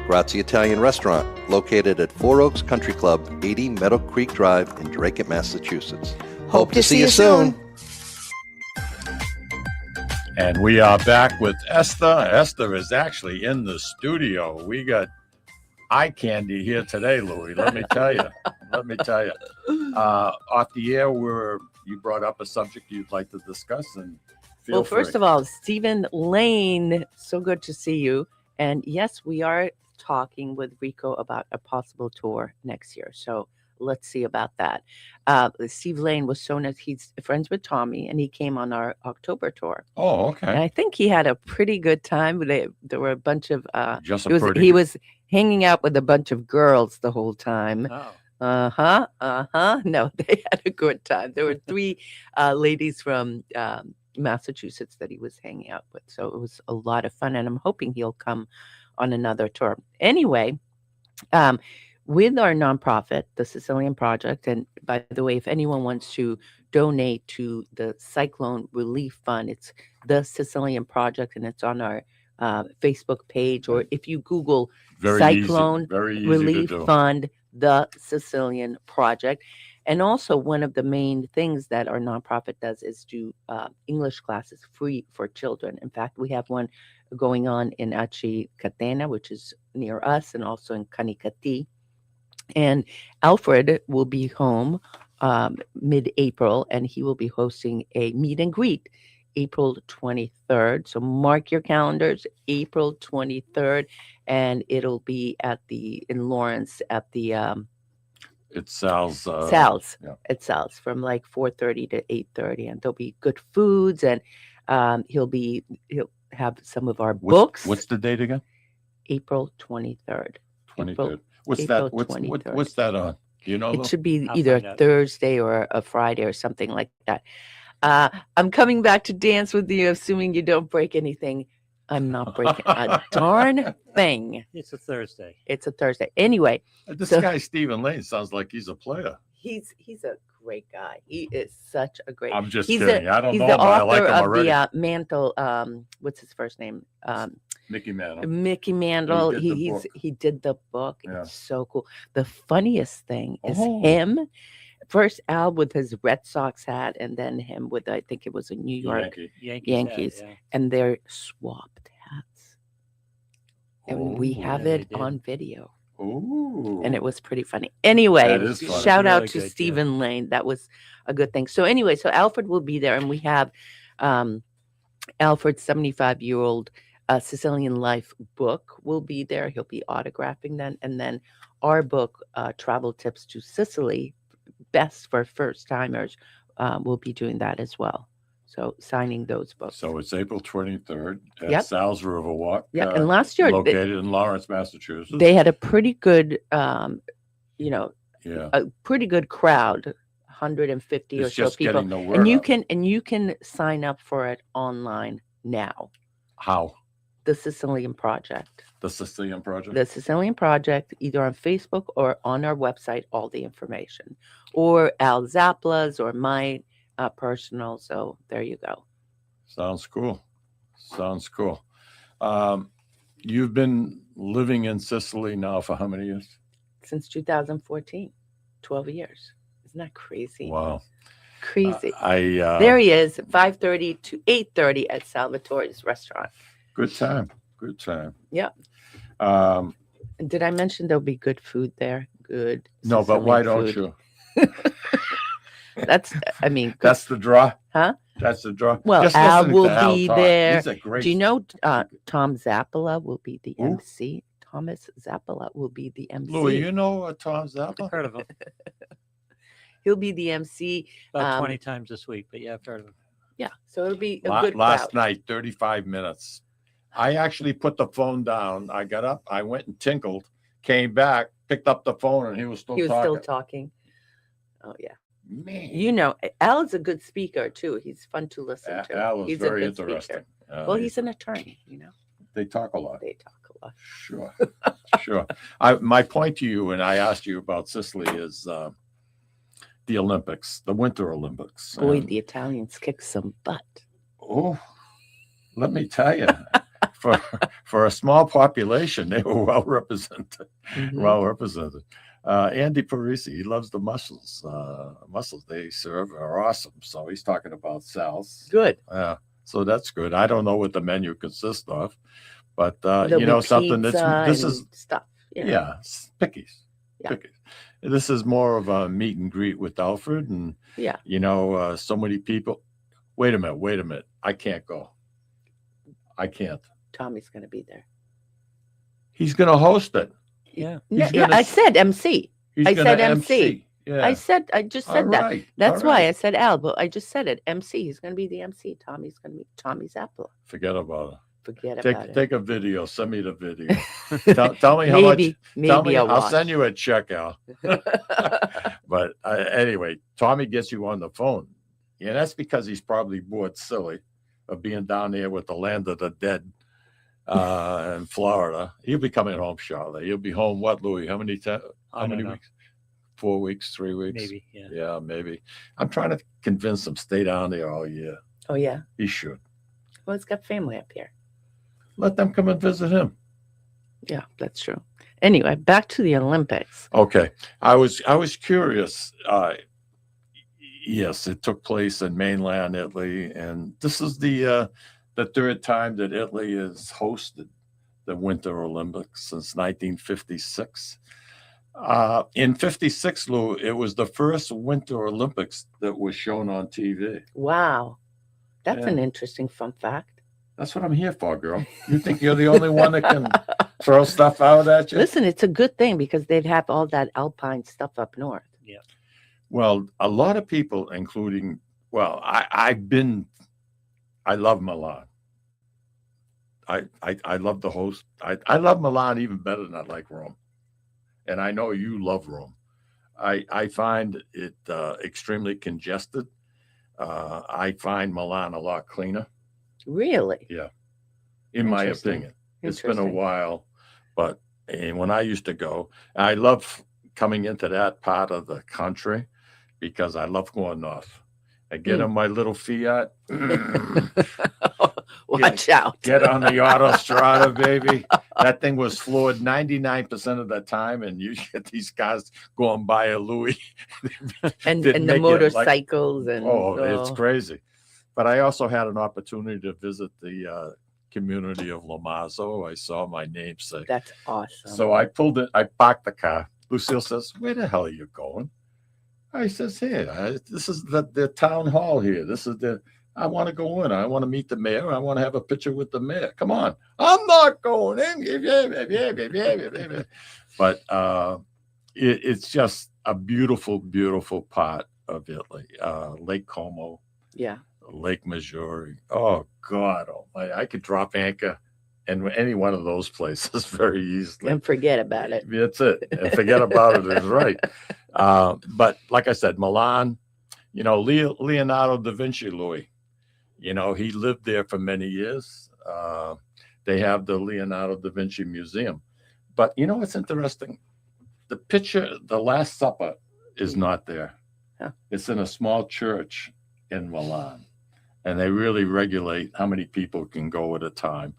Speaker 13: Grazie Italian Restaurant, located at Four Oaks Country Club, 80 Meadow Creek Drive in Drake, Massachusetts. Hope to see you soon.
Speaker 1: And we are back with Eszter. Eszter is actually in the studio. We got eye candy here today, Louie. Let me tell you. Off the air, you brought up a subject you'd like to discuss, and feel free.
Speaker 3: First of all, Stephen Lane, so good to see you. And yes, we are talking with Rico about a possible tour next year. So let's see about that. Steve Lane was so nice. He's friends with Tommy, and he came on our October tour.
Speaker 1: Oh, okay.
Speaker 3: And I think he had a pretty good time. There were a bunch of
Speaker 1: he
Speaker 3: was hanging out with a bunch of girls the whole time.
Speaker 2: Oh.
Speaker 3: No, they had a good time. There were 3 ladies from Massachusetts that he was hanging out with. So it was a lot of fun, and I'm hoping he'll come on another tour. Anyway, with our nonprofit, the Sicilian Project, and by the way, if anyone wants to donate to the Cyclone Relief Fund, it's the Sicilian Project, and it's on our Facebook page, or if you Google Cyclone Relief Fund, the Sicilian Project. And also, one of the main things that our nonprofit does is do English classes free for children. In fact, we have one going on in Aci Catena, which is near us, and also in Kanikati. And Alfred will be home mid-April, and he will be hosting a meet and greet April 23rd. So mark your calendars, April 23rd, and it'll be in Lawrence at the
Speaker 1: It's Sal's.
Speaker 3: Sal's.
Speaker 1: Yeah.
Speaker 3: It's Sal's from like 4:30 to 8:30, and there'll be good foods, and he'll have some of our books.
Speaker 1: What's the date again?
Speaker 3: April 23rd.
Speaker 1: 23rd. What's
Speaker 3: April
Speaker 1: that?
Speaker 3: 23rd.
Speaker 1: What's that on? Do you know?
Speaker 3: It should be
Speaker 2: I'll
Speaker 3: either
Speaker 2: find out.
Speaker 3: Thursday or a Friday or something like that. I'm coming back to dance with you, assuming you don't break anything. I'm not breaking a darn thing.
Speaker 2: It's a Thursday.
Speaker 3: It's a Thursday. Anyway,
Speaker 1: This
Speaker 3: so-
Speaker 1: guy Stephen Lane sounds like he's a player.
Speaker 3: he's a great guy. He is such a great.
Speaker 1: I'm just
Speaker 3: he's
Speaker 1: kidding. I don't
Speaker 3: he's
Speaker 1: know
Speaker 3: the
Speaker 1: him, but I like
Speaker 3: author
Speaker 1: him
Speaker 3: of
Speaker 1: already.
Speaker 3: the Mantle. What's his first name?
Speaker 1: Mickey Mantle.
Speaker 3: Mickey Mantle.
Speaker 1: He did the book.
Speaker 3: He did the book.
Speaker 1: Yeah.
Speaker 3: It's so cool. The funniest thing is
Speaker 1: Oh.
Speaker 3: him. First Al with his Red Sox hat, and then him with, I think it was a New York Yankees.
Speaker 2: hat, yeah.
Speaker 3: And they're swapped hats. And we
Speaker 1: Oh,
Speaker 3: have
Speaker 2: yeah,
Speaker 3: it
Speaker 2: they did.
Speaker 3: on video.
Speaker 1: Ooh.
Speaker 3: And it was pretty funny. Anyway,
Speaker 1: That is funny.
Speaker 3: shout out
Speaker 2: Really
Speaker 3: to
Speaker 2: good, yeah.
Speaker 3: Stephen Lane. That was a good thing. So anyway, so Alfred will be there, and we have Alfred's 75-year-old Sicilian life book will be there. He'll be autographing them. And then our book, Travel Tips to Sicily, best for first timers, will be doing that as well. So signing those books.
Speaker 1: So it's April 23rd at
Speaker 3: Yep.
Speaker 1: Sal's Riverwalk.
Speaker 3: Yeah, and last year
Speaker 1: located in Lawrence, Massachusetts.
Speaker 3: they had a pretty good,
Speaker 1: yeah.
Speaker 3: a pretty good crowd, 150 or
Speaker 1: It's
Speaker 3: so
Speaker 1: just
Speaker 3: people.
Speaker 1: getting the word
Speaker 3: And you
Speaker 1: out.
Speaker 3: can sign up for it online now.
Speaker 1: How?
Speaker 3: The Sicilian Project.
Speaker 1: The Sicilian Project?
Speaker 3: The Sicilian Project, either on Facebook or on our website, all the information. Or Al Zapla's or my personal. So there you go.
Speaker 1: Sounds cool. Sounds cool. You've been living in Sicily now for how many years?
Speaker 3: Since 2014, 12 years. Isn't that crazy?
Speaker 1: Wow.
Speaker 3: Crazy.
Speaker 1: There
Speaker 3: There he is, 5:30 to 8:30 at Salvatore's restaurant.
Speaker 1: Good time. Good time.
Speaker 3: Yeah.
Speaker 1: Um,
Speaker 3: Did I mention there'll be good food there? Good.
Speaker 1: no, but why
Speaker 3: Sicilian
Speaker 1: don't
Speaker 3: food.
Speaker 1: you?
Speaker 3: That's, I mean, good.
Speaker 1: That's the draw?
Speaker 3: Huh?
Speaker 1: That's the draw.
Speaker 3: Well,
Speaker 1: Just
Speaker 3: Al
Speaker 1: listening
Speaker 3: will
Speaker 1: to Al
Speaker 3: be
Speaker 1: talk,
Speaker 3: there.
Speaker 1: He's a great.
Speaker 3: Do you know Tom Zappola will be the
Speaker 1: Who?
Speaker 3: MC? Thomas Zappola will be the MC.
Speaker 1: Louis, you know Tom
Speaker 2: I've
Speaker 1: Zappa?
Speaker 2: heard of him
Speaker 3: He'll be the MC.
Speaker 2: about 20 times this week, but yeah, I've heard of him.
Speaker 3: Yeah, so it'll be a good
Speaker 1: Last
Speaker 3: crowd.
Speaker 1: night, 35 minutes. I actually put the phone down. I got up, I went and tinkled, came back, picked up the phone, and he was still
Speaker 3: He was
Speaker 1: talking.
Speaker 3: still talking. Oh, yeah.
Speaker 1: Man,
Speaker 3: You know, Al's a good speaker, too. He's fun to listen to.
Speaker 1: Al was
Speaker 3: He's a
Speaker 1: very
Speaker 3: good speaker.
Speaker 1: interesting.
Speaker 3: Well, he's an attorney, you know.
Speaker 1: They talk a lot.
Speaker 3: They talk a lot.
Speaker 1: Sure, sure. My point to you, and I asked you about Sicily, is the Olympics, the Winter Olympics.
Speaker 3: Boy,
Speaker 1: And,
Speaker 3: the Italians kick some butt.
Speaker 1: oh, let me tell you, for a small population, they were well represented.
Speaker 3: Mhm.
Speaker 1: Well represented. Andy Parisi, he loves the mussels. Mussels they serve are awesome. So he's talking about Sal's.
Speaker 3: Good.
Speaker 1: So that's good. I don't know what the menu consists of, but
Speaker 3: There'll
Speaker 1: you know
Speaker 3: be
Speaker 1: something that's
Speaker 3: pizza
Speaker 1: this
Speaker 3: and
Speaker 1: is
Speaker 3: stuff. You know.
Speaker 1: yeah, pickies.
Speaker 3: Yeah.
Speaker 1: Pickies. This is more of a meet and greet with Alfred, and
Speaker 3: Yeah.
Speaker 1: you know, so many people. Wait a minute. I can't go. I can't.
Speaker 3: Tommy's going to be there.
Speaker 1: He's going to host it.
Speaker 2: Yeah.
Speaker 3: No,
Speaker 1: He's
Speaker 3: yeah,
Speaker 1: gonna
Speaker 3: I
Speaker 1: s-
Speaker 3: said MC.
Speaker 1: He's
Speaker 3: I
Speaker 1: gonna
Speaker 3: said MC.
Speaker 1: Yeah.
Speaker 3: I just said
Speaker 1: All
Speaker 3: that.
Speaker 1: right,
Speaker 3: That's
Speaker 1: all
Speaker 3: why
Speaker 1: right.
Speaker 3: I said Al, but I just said it. MC. He's going to be the MC. Tommy's going to be Tommy Zappola.
Speaker 1: Forget about it.
Speaker 3: Forget about it.
Speaker 1: Take a video. Send me the video. tell me how much. Tell me.
Speaker 3: I'll watch.
Speaker 1: send you a check, Al. But anyway, Tommy gets you on the phone. Yeah, that's because he's probably bored silly of being down there with the land of the dead in Florida. He'll be coming home shortly. He'll be home. What, Louis? How many times?
Speaker 2: I
Speaker 1: How
Speaker 2: don't
Speaker 1: many
Speaker 2: know.
Speaker 1: weeks? 4 weeks? 3 weeks?
Speaker 2: Maybe, yeah.
Speaker 1: Yeah, maybe. I'm trying to convince him stay down there all year.
Speaker 3: Oh, yeah.
Speaker 1: He should.
Speaker 3: Well, he's got family up here.
Speaker 1: Let them come and visit him.
Speaker 3: Yeah, that's true. Anyway, back to the Olympics.
Speaker 1: Okay, I was curious. Yes, it took place in mainland Italy, and this is the third time that Italy has hosted the Winter Olympics since 1956. In '56, Lou, it was the first Winter Olympics that was shown on TV.
Speaker 3: Wow. That's
Speaker 1: Yeah.
Speaker 3: an interesting fun fact.
Speaker 1: That's what I'm here for, girl. You think you're the only one that can throw stuff out at you?
Speaker 3: Listen, it's a good thing because they'd have all that alpine stuff up north.
Speaker 2: Yeah.
Speaker 1: Well, a lot of people, including, well, I love Milan. I love the host. I love Milan even better than I like Rome. And I know you love Rome. I find it extremely congested. I find Milan a lot cleaner.
Speaker 3: Really?
Speaker 1: Yeah. In my
Speaker 3: Interesting.
Speaker 1: opinion. It's been a
Speaker 3: Interesting.
Speaker 1: while, but when I used to go, I love coming into that part of the country because I love going north. I get in my little Fiat.
Speaker 3: Watch out.
Speaker 1: Get on the autostrada, baby. That thing was floored 99% of the time, and you get these cars going by a Louis.
Speaker 3: and
Speaker 1: that
Speaker 3: the
Speaker 1: make you
Speaker 3: motorcycles and
Speaker 1: it's crazy. But I also had an opportunity to visit the community of Lomazzo. I saw my namesake.
Speaker 3: That's awesome.
Speaker 1: So I pulled it. I parked the car. Lucille says, "Where the hell are you going?" I says, "Here, this is the town hall here. This is the. I want to go in. I want to meet the mayor. I want to have a picture with the mayor. Come on, I'm not going in." But it's just a beautiful, beautiful part of Italy. Lake Como,
Speaker 3: yeah.
Speaker 1: Lake Maggiore. Oh God, I could drop anchor in any one of those places very easily.
Speaker 3: And forget about it.
Speaker 1: That's it. And forget about it is right. But like I said, Milan, You know, Leonardo da Vinci, Louis. You know, he lived there for many years. They have the Leonardo da Vinci Museum. But you know what's interesting? The picture, the Last Supper, is not there.
Speaker 3: Yeah.
Speaker 1: It's in a small church in Milan. And they really regulate how many people can go at a time.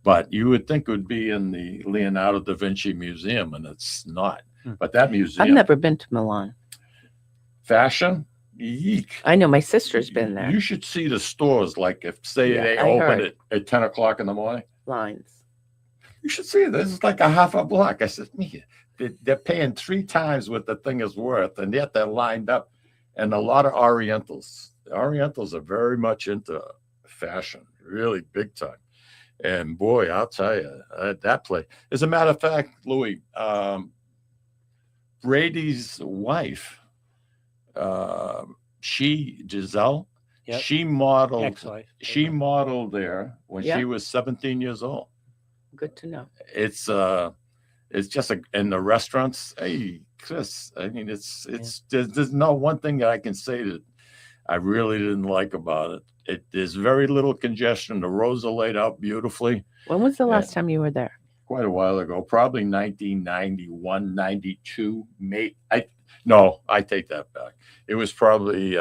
Speaker 1: But you would think it would be in the Leonardo da Vinci Museum, and it's not. But that museum.
Speaker 3: I've never been to Milan.
Speaker 1: Fashion? Yeek.
Speaker 3: I know my sister's been there.
Speaker 1: You should see the stores, like if, say, they
Speaker 3: I
Speaker 1: open
Speaker 3: heard.
Speaker 1: it at 10 o'clock in the morning.
Speaker 3: Lines.
Speaker 1: You should see it. This is like a half a block. I said, they're paying 3 times what the thing is worth, and yet they're lined up. And a lot of Orientals. The Orientals are very much into fashion, really big time. And boy, I'll tell you, that place. As a matter of fact, Louis, Brady's wife, Giselle,
Speaker 2: Yep.
Speaker 1: she modeled.
Speaker 2: Ex-wife.
Speaker 1: She modeled there when
Speaker 3: Yeah.
Speaker 1: she was 17 years old.
Speaker 3: Good to know.
Speaker 1: It's just in the restaurants. Hey, Chris, I mean, there's no one thing that I can say that I really didn't like about it. There's very little congestion. The roads are laid out beautifully.
Speaker 3: When was the last time you were there?
Speaker 1: Quite a while ago, probably 1991, 92. I take that back. It was probably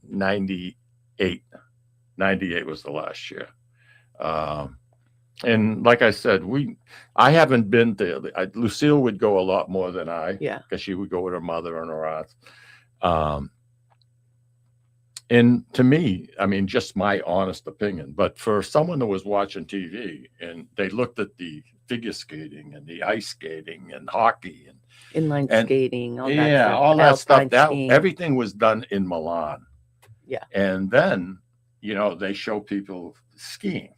Speaker 1: 98. 98 was the last year. And like I said, I haven't been there. Lucille would go a lot more than I,
Speaker 3: Yeah.
Speaker 1: because she would go with her mother and her aunts. And to me, I mean, just my honest opinion, but for someone that was watching TV and they looked at the figure skating and the ice skating and hockey and
Speaker 3: Inline skating, all that
Speaker 1: yeah,
Speaker 3: stuff.
Speaker 1: all that stuff,
Speaker 3: Alpine skiing.
Speaker 1: everything was done in Milan.
Speaker 3: Yeah.
Speaker 1: And then, they show people skiing.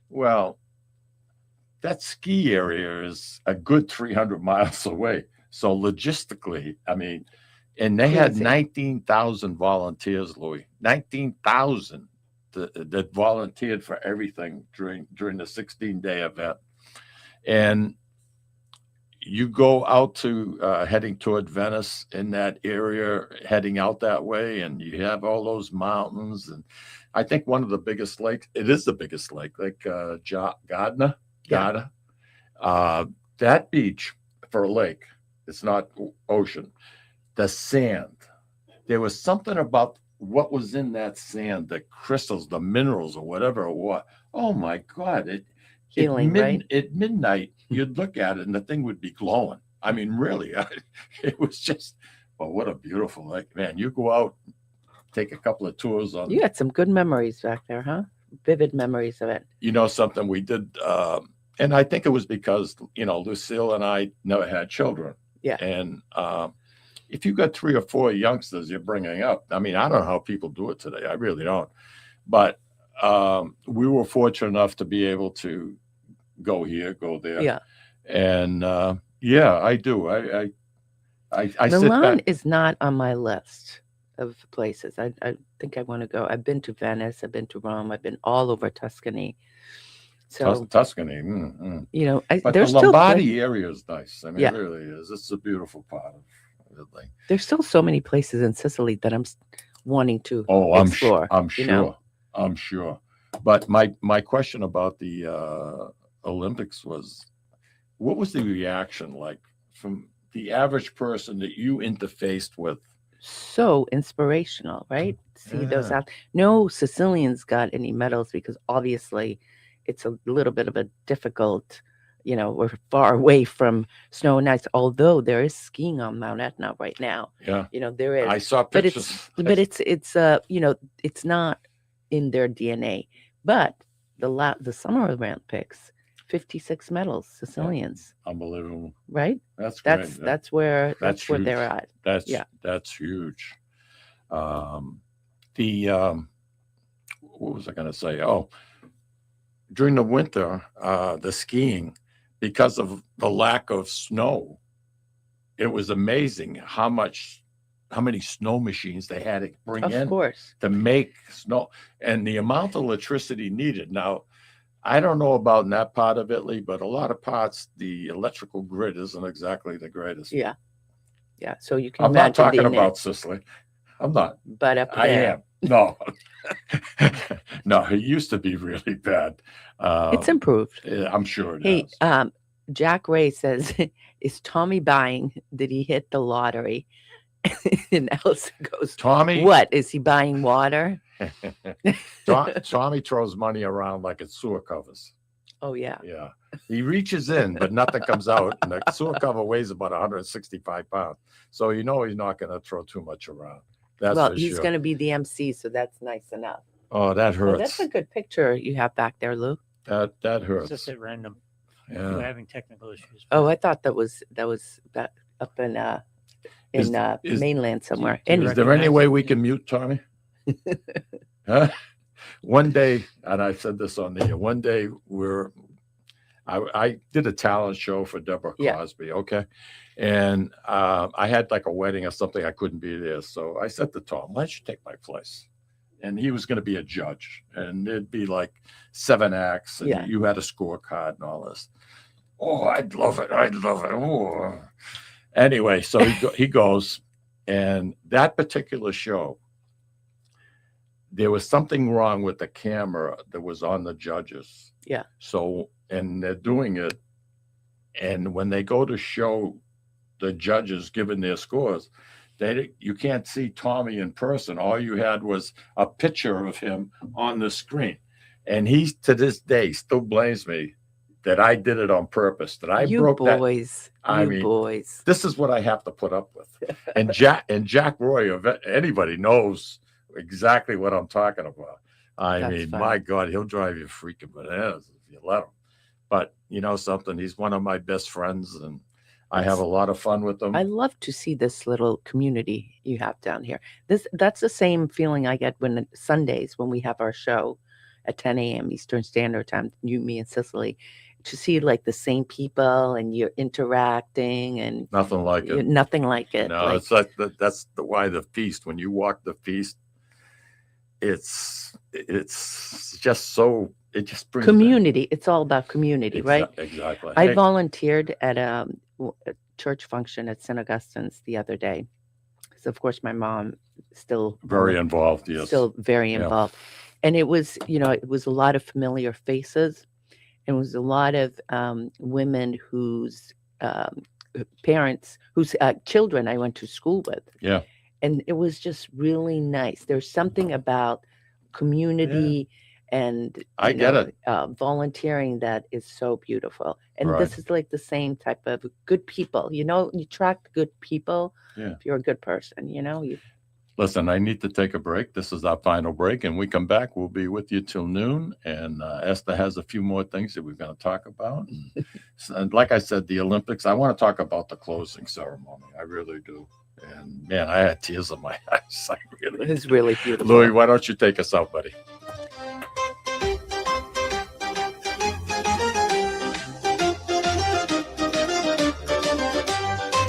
Speaker 1: Well, that ski area is a good 300 miles away. So logistically, I mean, and they had
Speaker 3: Crazy.
Speaker 1: 19,000 volunteers, Louis. 19,000 that volunteered for everything during the 16-day event. And you go out to heading toward Venice in that area, heading out that way, and you have all those mountains. And I think one of the biggest lakes, it is the biggest lake, like Garda. That beach for a lake, it's not ocean. The sand, there was something about what was in that sand, the crystals, the minerals, or whatever it was. Oh my God!
Speaker 3: Healing, right?
Speaker 1: At midnight, you'd look at it and the thing would be glowing. I mean, really, it was just. Well, what a beautiful lake, man! You go out, take a couple of tours on.
Speaker 3: You had some good memories back there, huh? Vivid memories of it.
Speaker 1: You know something we did, and I think it was because Lucille and I never had children.
Speaker 3: Yeah.
Speaker 1: And if you got 3 or 4 youngsters you're bringing up, I mean, I don't know how people do it today. I really don't. But we were fortunate enough to be able to go here, go there.
Speaker 3: Yeah.
Speaker 1: And yeah, I do. I sit
Speaker 3: Milan
Speaker 1: back.
Speaker 3: is not on my list of places. I think I want to go. I've been to Venice. I've been to Rome. I've been all over Tuscany. So
Speaker 1: Tuscany. But
Speaker 3: there's
Speaker 1: the
Speaker 3: still
Speaker 1: Lombardy area is nice. I mean,
Speaker 3: Yeah.
Speaker 1: it really is. It's a beautiful part of Italy.
Speaker 3: there's still so many places in Sicily that I'm wanting to
Speaker 1: Oh,
Speaker 3: explore.
Speaker 1: I'm sure. I'm sure. But my question about the Olympics was, what was the reaction like from the average person that you interfaced with?
Speaker 3: So inspirational, right? See those
Speaker 1: Yeah.
Speaker 3: out. No Sicilians got any medals because obviously it's a little bit of a difficult, we're far away from snow and ice, although there is skiing on Mount Etna right now.
Speaker 1: Yeah.
Speaker 3: There is.
Speaker 1: I saw
Speaker 3: But
Speaker 1: pictures.
Speaker 3: it's not in their DNA. But the summer Olympics, 56 medals, Sicilians,
Speaker 1: Unbelievable.
Speaker 3: right?
Speaker 1: That's great.
Speaker 3: That's where
Speaker 1: That's
Speaker 3: where
Speaker 1: huge.
Speaker 3: they're at.
Speaker 1: That's huge. What was I going to say? Oh, during the winter, the skiing, because of the lack of snow, it was amazing how many snow machines they had to bring in
Speaker 3: Of course.
Speaker 1: to make snow, and the amount of electricity needed. Now, I don't know about in that part of Italy, but a lot of parts, the electrical grid isn't exactly the greatest.
Speaker 3: Yeah. So you can
Speaker 1: I'm not
Speaker 3: imagine
Speaker 1: talking
Speaker 3: being there.
Speaker 1: about Sicily. I'm not.
Speaker 3: But up there.
Speaker 1: I am. No. No, it used to be really bad.
Speaker 3: It's improved.
Speaker 1: I'm sure it has.
Speaker 3: Hey, Jack Ray says, is Tommy buying? Did he hit the lottery? And Elsa goes,
Speaker 1: Tommy?
Speaker 3: What? Is he buying water?
Speaker 1: Tommy throws money around like it's sewer covers.
Speaker 3: Oh, yeah.
Speaker 1: Yeah. He reaches in, but nothing comes out. And the sewer cover weighs about 165 pounds. So you know he's not going to throw too much around. That's
Speaker 3: well,
Speaker 1: for
Speaker 3: he's
Speaker 1: sure.
Speaker 3: going to be the MC, so that's nice enough.
Speaker 1: Oh, that
Speaker 3: Oh,
Speaker 1: hurts.
Speaker 3: that's a good picture you have back there, Lou.
Speaker 1: That
Speaker 2: It's
Speaker 1: hurts.
Speaker 2: just at random.
Speaker 1: Yeah.
Speaker 2: We're having technical issues.
Speaker 3: Oh, I thought that was back up in mainland somewhere.
Speaker 1: Is there any way we can mute Tommy? Huh? One day, and I said this on the air, one day I did a talent show for Deborah Crosby, okay? And I had like a wedding or something, I couldn't be there. So I said to Tom, why don't you take my place? And he was going to be a judge, and it'd be like 7 acts, and you had a scorecard and all this. Oh, I'd love it. I'd love it. Oh. Anyway, so he goes, and that particular show, there was something wrong with the camera that was on the judges.
Speaker 3: Yeah.
Speaker 1: So, and they're doing it, and when they go to show the judges giving their scores, you can't see Tommy in person. All you had was a picture of him on the screen. And he, to this day, still blames me that I did it on purpose, that I broke that. I mean, this is what I have to put up with. And Jack Roy, anybody knows exactly what I'm talking about. I mean, my God, he'll drive you freaking bananas if you let him. But you know something? He's one of my best friends, and I have a lot of fun with them.
Speaker 3: I love to see this little community you have down here. That's the same feeling I get when Sundays when we have our show at 10 a.m. Eastern Standard Time, you, me, and Sicily, to see like the same people and you're interacting and
Speaker 1: nothing like it.
Speaker 3: Nothing like it.
Speaker 1: No, it's like that's why the feast. When you walk the feast, it's just so. It just brings
Speaker 3: community. It's all about community, right?
Speaker 1: Exactly.
Speaker 3: I volunteered at a church function at St. Augustine's the other day. So of course my mom still
Speaker 1: very involved. Yes,
Speaker 3: still very involved, and it was it was a lot of familiar faces. It was a lot of women whose parents, whose children I went to school with.
Speaker 1: Yeah,
Speaker 3: and it was just really nice. There's something about community. And
Speaker 1: I get it.
Speaker 3: Volunteering that is so beautiful, and this is like the same type of good people. You attract good people.
Speaker 1: Yeah.
Speaker 3: If you're a good person,
Speaker 1: Listen, I need to take a break. This is our final break, and we come back. We'll be with you till noon. And Eszter has a few more things that we're going to talk about. And like I said, the Olympics. I want to talk about the closing ceremony. I really do. And man, I had tears in my eyes.
Speaker 3: It's really beautiful.
Speaker 1: Louis, why don't you take us out, buddy?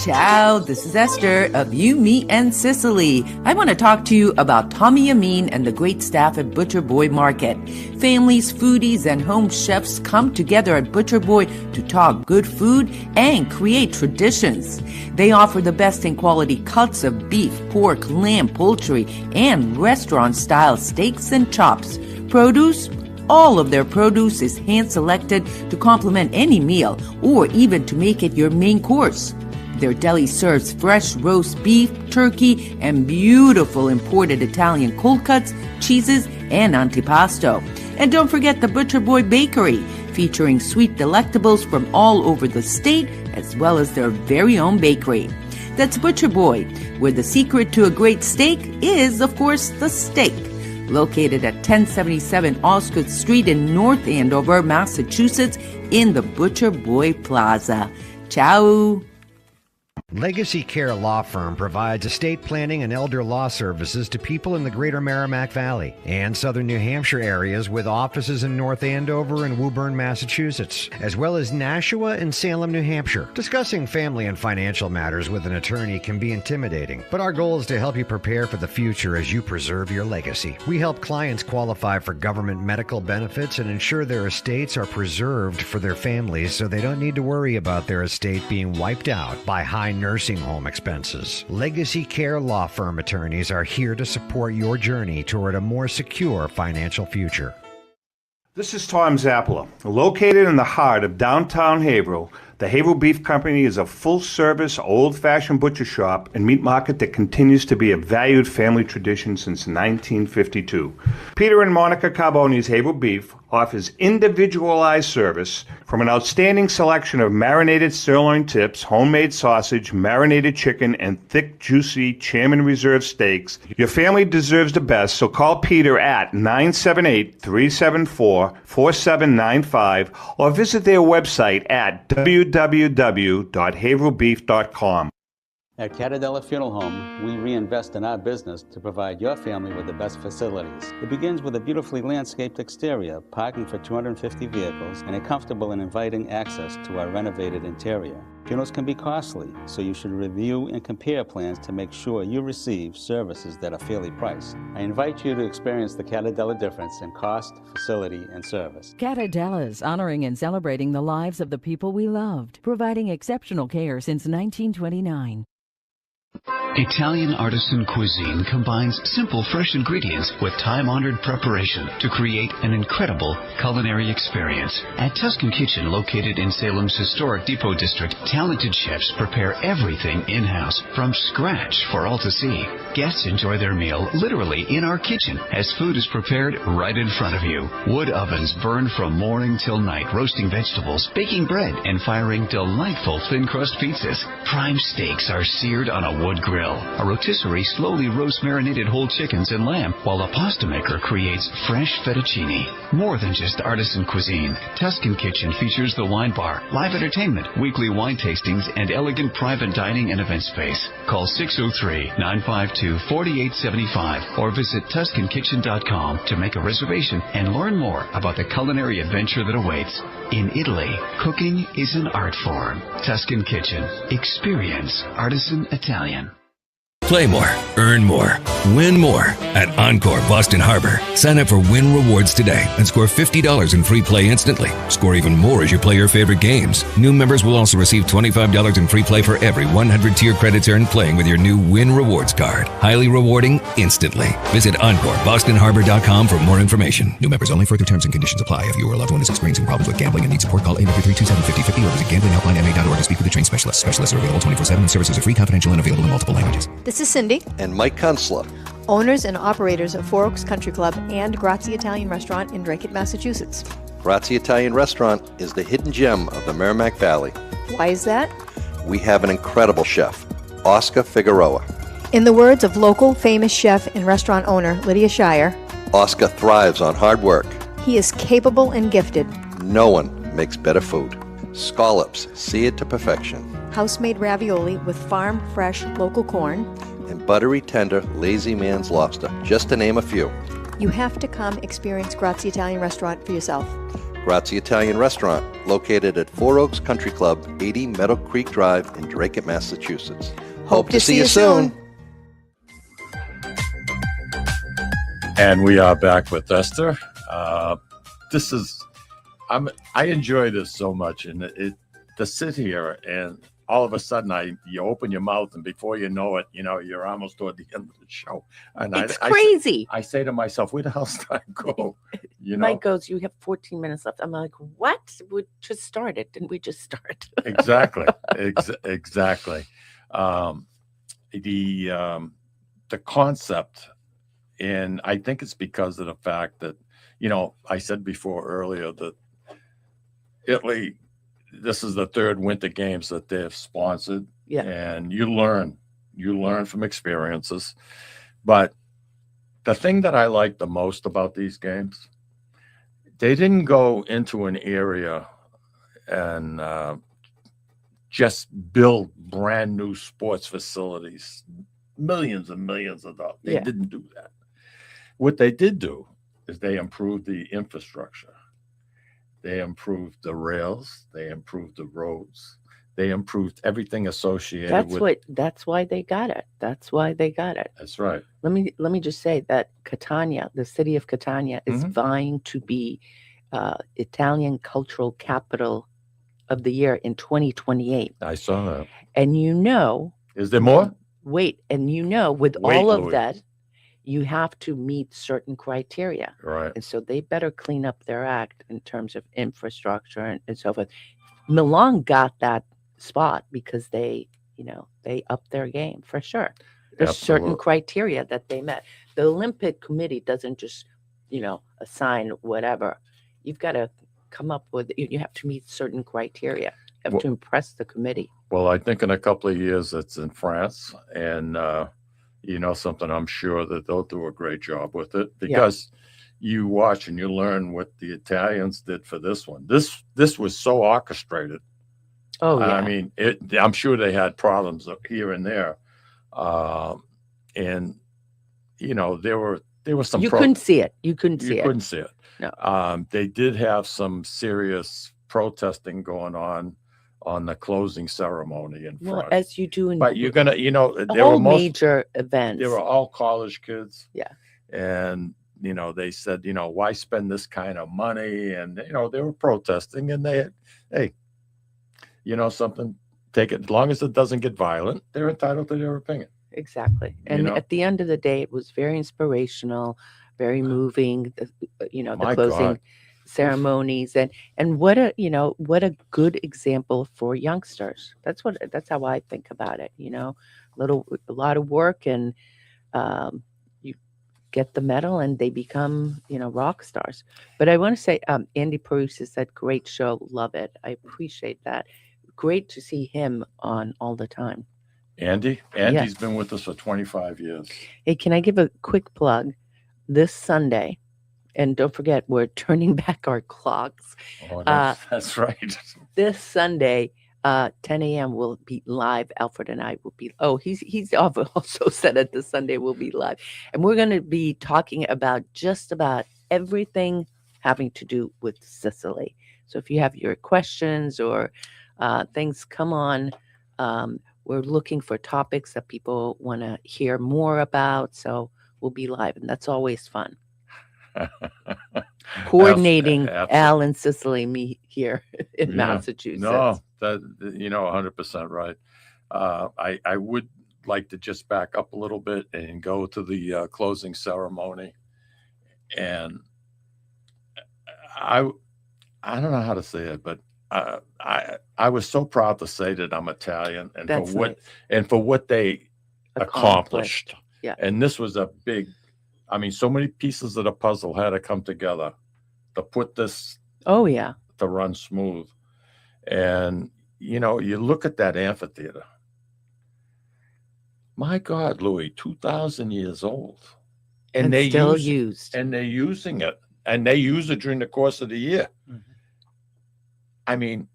Speaker 5: Ciao, this is Eszter of You, Me, and Sicily. I want to talk to you about Tommy Amin and the great staff at Butcher Boy Market. Families, foodies, and home chefs come together at Butcher Boy to talk good food and create traditions. They offer the best in quality cuts of beef, pork, lamb, poultry, and restaurant-style steaks and chops. Produce? All of their produce is hand-selected to complement any meal or even to make it your main course. Their deli serves fresh roast beef, turkey, and beautiful imported Italian cold cuts, cheeses, and antipasto. And don't forget the Butcher Boy Bakery, featuring sweet delectables from all over the state, as well as their very own bakery. That's Butcher Boy, where the secret to a great steak is, of course, the steak. Located at 1077 Osgood Street in North Andover, Massachusetts, in the Butcher Boy Plaza. Ciao!
Speaker 6: Legacy Care Law Firm provides estate planning and elder law services to people in the greater Merrimack Valley and southern New Hampshire areas with offices in North Andover and Woburn, Massachusetts, as well as Nashua and Salem, New Hampshire. Discussing family and financial matters with an attorney can be intimidating, but our goal is to help you prepare for the future as you preserve your legacy. We help clients qualify for government medical benefits and ensure their estates are preserved for their families so they don't need to worry about their estate being wiped out by high and nursing home expenses. Legacy Care Law Firm attorneys are here to support your journey toward a more secure financial future.
Speaker 7: This is Tom Zappala. Located in the heart of downtown Haverhill, the Haverhill Beef Company is a full-service, old-fashioned butcher shop and meat market that continues to be a valued family tradition since 1952. Peter and Monica Carboni's Haverhill Beef offers individualized service from an outstanding selection of marinated sirloin tips, homemade sausage, marinated chicken, and thick, juicy Chairman Reserve steaks. Your family deserves the best, so call Peter at 978-374-4795 or visit their website at www.haverhillbeef.com.
Speaker 8: At Catadella Funeral Home, we reinvest in our business to provide your family with the best facilities. It begins with a beautifully landscaped exterior, parking for 250 vehicles, and a comfortable and inviting access to our renovated interior. Funerals can be costly, so you should review and compare plans to make sure you receive services that are fairly priced. I invite you to experience the Catadella difference in cost, facility, and service.
Speaker 9: Catadella's honoring and celebrating the lives of the people we loved, providing exceptional care since 1929.
Speaker 10: Italian artisan cuisine combines simple, fresh ingredients with time-honored preparation to create an incredible culinary experience. At Tuscan Kitchen, located in Salem's historic Depot District, talented chefs prepare everything in-house from scratch for all to see. Guests enjoy their meal literally in our kitchen as food is prepared right in front of you. Wood ovens burn from morning till night, roasting vegetables, baking bread, and firing delightful thin-crust pizzas. Prime steaks are seared on a wood grill. A rotisserie slowly roasts marinated whole chickens and lamb, while a pasta maker creates fresh fettuccine. More than just artisan cuisine, Tuscan Kitchen features the wine bar, live entertainment, weekly wine tastings, and elegant private dining and event space. Call 603-952-4875 or visit TuscanKitchen.com to make a reservation and learn more about the culinary adventure that awaits. In Italy, cooking is an art form. Tuscan Kitchen. Experience artisan Italian.
Speaker 11: Play more, earn more, win more at Encore Boston Harbor. Sign up for Win Rewards today and score $50 in free play instantly. Score even more as you play your favorite games. New members will also receive $25 in free play for every 100 tier credits earned playing with your new Win Rewards card. Highly rewarding instantly. Visit EncoreBostonHarbor.com for more information. New members only. Further terms and conditions apply. If you or a loved one is experiencing problems with gambling and needs support, call 833-273-5050 or visit GamblingHelplineMA.org to speak with a trained specialist. Specialists are available 24/7 and services are free, confidential, and available in multiple languages.
Speaker 12: This is Cindy.
Speaker 13: And Mike Kunstler,
Speaker 12: Owners and operators of Four Oaks Country Club and Grazie Italian Restaurant in Drake, Massachusetts.
Speaker 13: Grazie Italian Restaurant is the hidden gem of the Merrimack Valley.
Speaker 12: Why is that?
Speaker 13: We have an incredible chef, Oscar Figueroa.
Speaker 12: In the words of local famous chef and restaurant owner Lydia Shire,
Speaker 13: Oscar thrives on hard work.
Speaker 12: He is capable and gifted.
Speaker 13: No one makes better food. Scallops, seared to perfection.
Speaker 12: House-made ravioli with farm-fresh local corn.
Speaker 13: And buttery, tender, lazy man's lobster, just to name a few.
Speaker 12: You have to come experience Grazie Italian Restaurant for yourself.
Speaker 13: Grazie Italian Restaurant, located at Four Oaks Country Club, 80 Meadow Creek Drive in Drake, Massachusetts. Hope to see you soon.
Speaker 1: And we are back with Eszter. I enjoy this so much, and to sit here and all of a sudden you open your mouth, and before you know it, you're almost toward the end of the show. And
Speaker 3: it's crazy.
Speaker 1: I say to myself, where the hell's time go?
Speaker 3: Mike goes, you have 14 minutes left. I'm like, what? We just started. Didn't we just start?
Speaker 1: Exactly. Exactly. The concept, and I think it's because of the fact that, I said before earlier that Italy, this is the third Winter Games that they've sponsored.
Speaker 3: Yeah.
Speaker 1: And you learn from experiences. But the thing that I like the most about these games, they didn't go into an area and just build brand new sports facilities, millions and millions of dollars. They didn't do that. What they did do is they improved the infrastructure. They improved the rails. They improved the roads. They improved everything associated with.
Speaker 3: That's why they got it. That's why they got it.
Speaker 1: That's right.
Speaker 3: Let me just say that Catania, the city of Catania, is vying to be Italian cultural capital of the year in 2028.
Speaker 1: I saw that.
Speaker 3: And
Speaker 1: is there more?
Speaker 3: Wait, and with
Speaker 1: Wait,
Speaker 3: all of
Speaker 1: Louis.
Speaker 3: that, you have to meet certain criteria.
Speaker 1: Right.
Speaker 3: And so they better clean up their act in terms of infrastructure and so forth. Milan got that spot because they upped their game for sure. There's certain
Speaker 1: Absolutely.
Speaker 3: criteria that they met. The Olympic Committee doesn't just, assign whatever. You've got to come up with, you have to meet certain criteria. You have to impress the committee.
Speaker 1: Well, I think in a couple of years it's in France, and something, I'm sure that they'll do a great job with it, because you watch and you learn what the Italians did for this one. This was so orchestrated.
Speaker 3: Oh, yeah.
Speaker 1: I mean, I'm sure they had problems here and there, and there were some.
Speaker 3: You couldn't see it. You couldn't see
Speaker 1: it.
Speaker 3: No.
Speaker 1: They did have some serious protesting going on the closing ceremony in front.
Speaker 3: Well, as you do in.
Speaker 1: But you're gonna, there
Speaker 3: all
Speaker 1: were
Speaker 3: major events.
Speaker 1: They were all college kids.
Speaker 3: Yeah.
Speaker 1: And they said, why spend this kind of money? And they were protesting, and hey, something, take it, as long as it doesn't get violent, they're entitled to their opinion.
Speaker 3: Exactly. And at the end of the day, it was very inspirational, very moving, the closing ceremonies, and what a good example for youngsters. That's how I think about it. A lot of work, and you get the medal and they become, rock stars. But I want to say, Andy Perusa said, great show. Love it. I appreciate that. Great to see him on all the time.
Speaker 1: Andy's been with us for 25 years.
Speaker 3: Hey, can I give a quick plug? This Sunday, and don't forget, we're turning back our clocks.
Speaker 1: Oh, that's right.
Speaker 3: This Sunday, 10 a.m. we'll be live. Alfred and I will be. Oh, he's also said it. This Sunday we'll be live, and we're going to be talking about just about everything having to do with Sicily. So if you have your questions or things, come on. We're looking for topics that people want to hear more about. So we'll be live, and that's always fun. Coordinating Al and Sicily, me here in Massachusetts.
Speaker 1: No, that 100% right. I would like to just back up a little bit and go to the closing ceremony, and I don't know how to say it, but I was so proud to say that I'm Italian, and
Speaker 3: That's
Speaker 1: for what they accomplished.
Speaker 3: Yeah.
Speaker 1: And this was a big. I mean, so many pieces of the puzzle had to come together to put this.
Speaker 3: Oh, yeah.
Speaker 1: To run smooth. And, you look at that amphitheater. My God, Louis, 2,000 years old.
Speaker 3: And they still used.
Speaker 1: And they're using it. And they use it during the course of the year.
Speaker 2: Mm-hmm.
Speaker 1: I mean.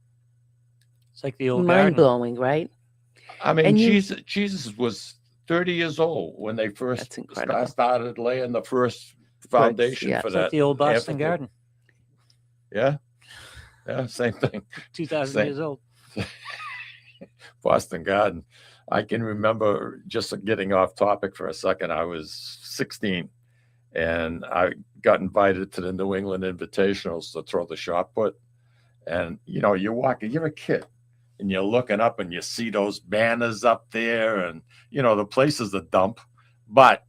Speaker 2: It's like the old
Speaker 3: mind-blowing, right?
Speaker 1: I mean, Jesus was 30 years old when they first started laying the first foundation for that.
Speaker 2: Like the old Boston Garden.
Speaker 1: Yeah, same thing.
Speaker 2: 2,000 years old.
Speaker 1: Boston Garden. I can remember, just getting off topic for a second, I was 16 and I got invited to the New England Invitationals to throw the shot put. And, you're walking, you're a kid. And you're looking up and you see those banners up there, and the place is a dump, but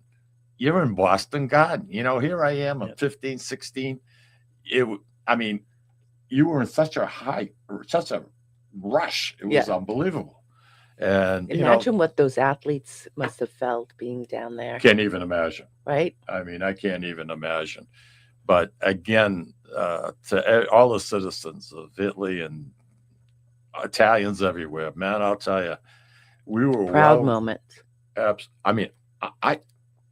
Speaker 1: you're in Boston Garden. Here I am, I'm 15, 16. I mean, you were in such a rush. It was unbelievable. And
Speaker 3: imagine what those athletes must have felt being down there.
Speaker 1: Can't even imagine.
Speaker 3: Right?
Speaker 1: I mean, I can't even imagine. But again, to all the citizens of Italy and Italians everywhere, man, I'll tell you, we were
Speaker 3: proud moment.
Speaker 1: I mean, I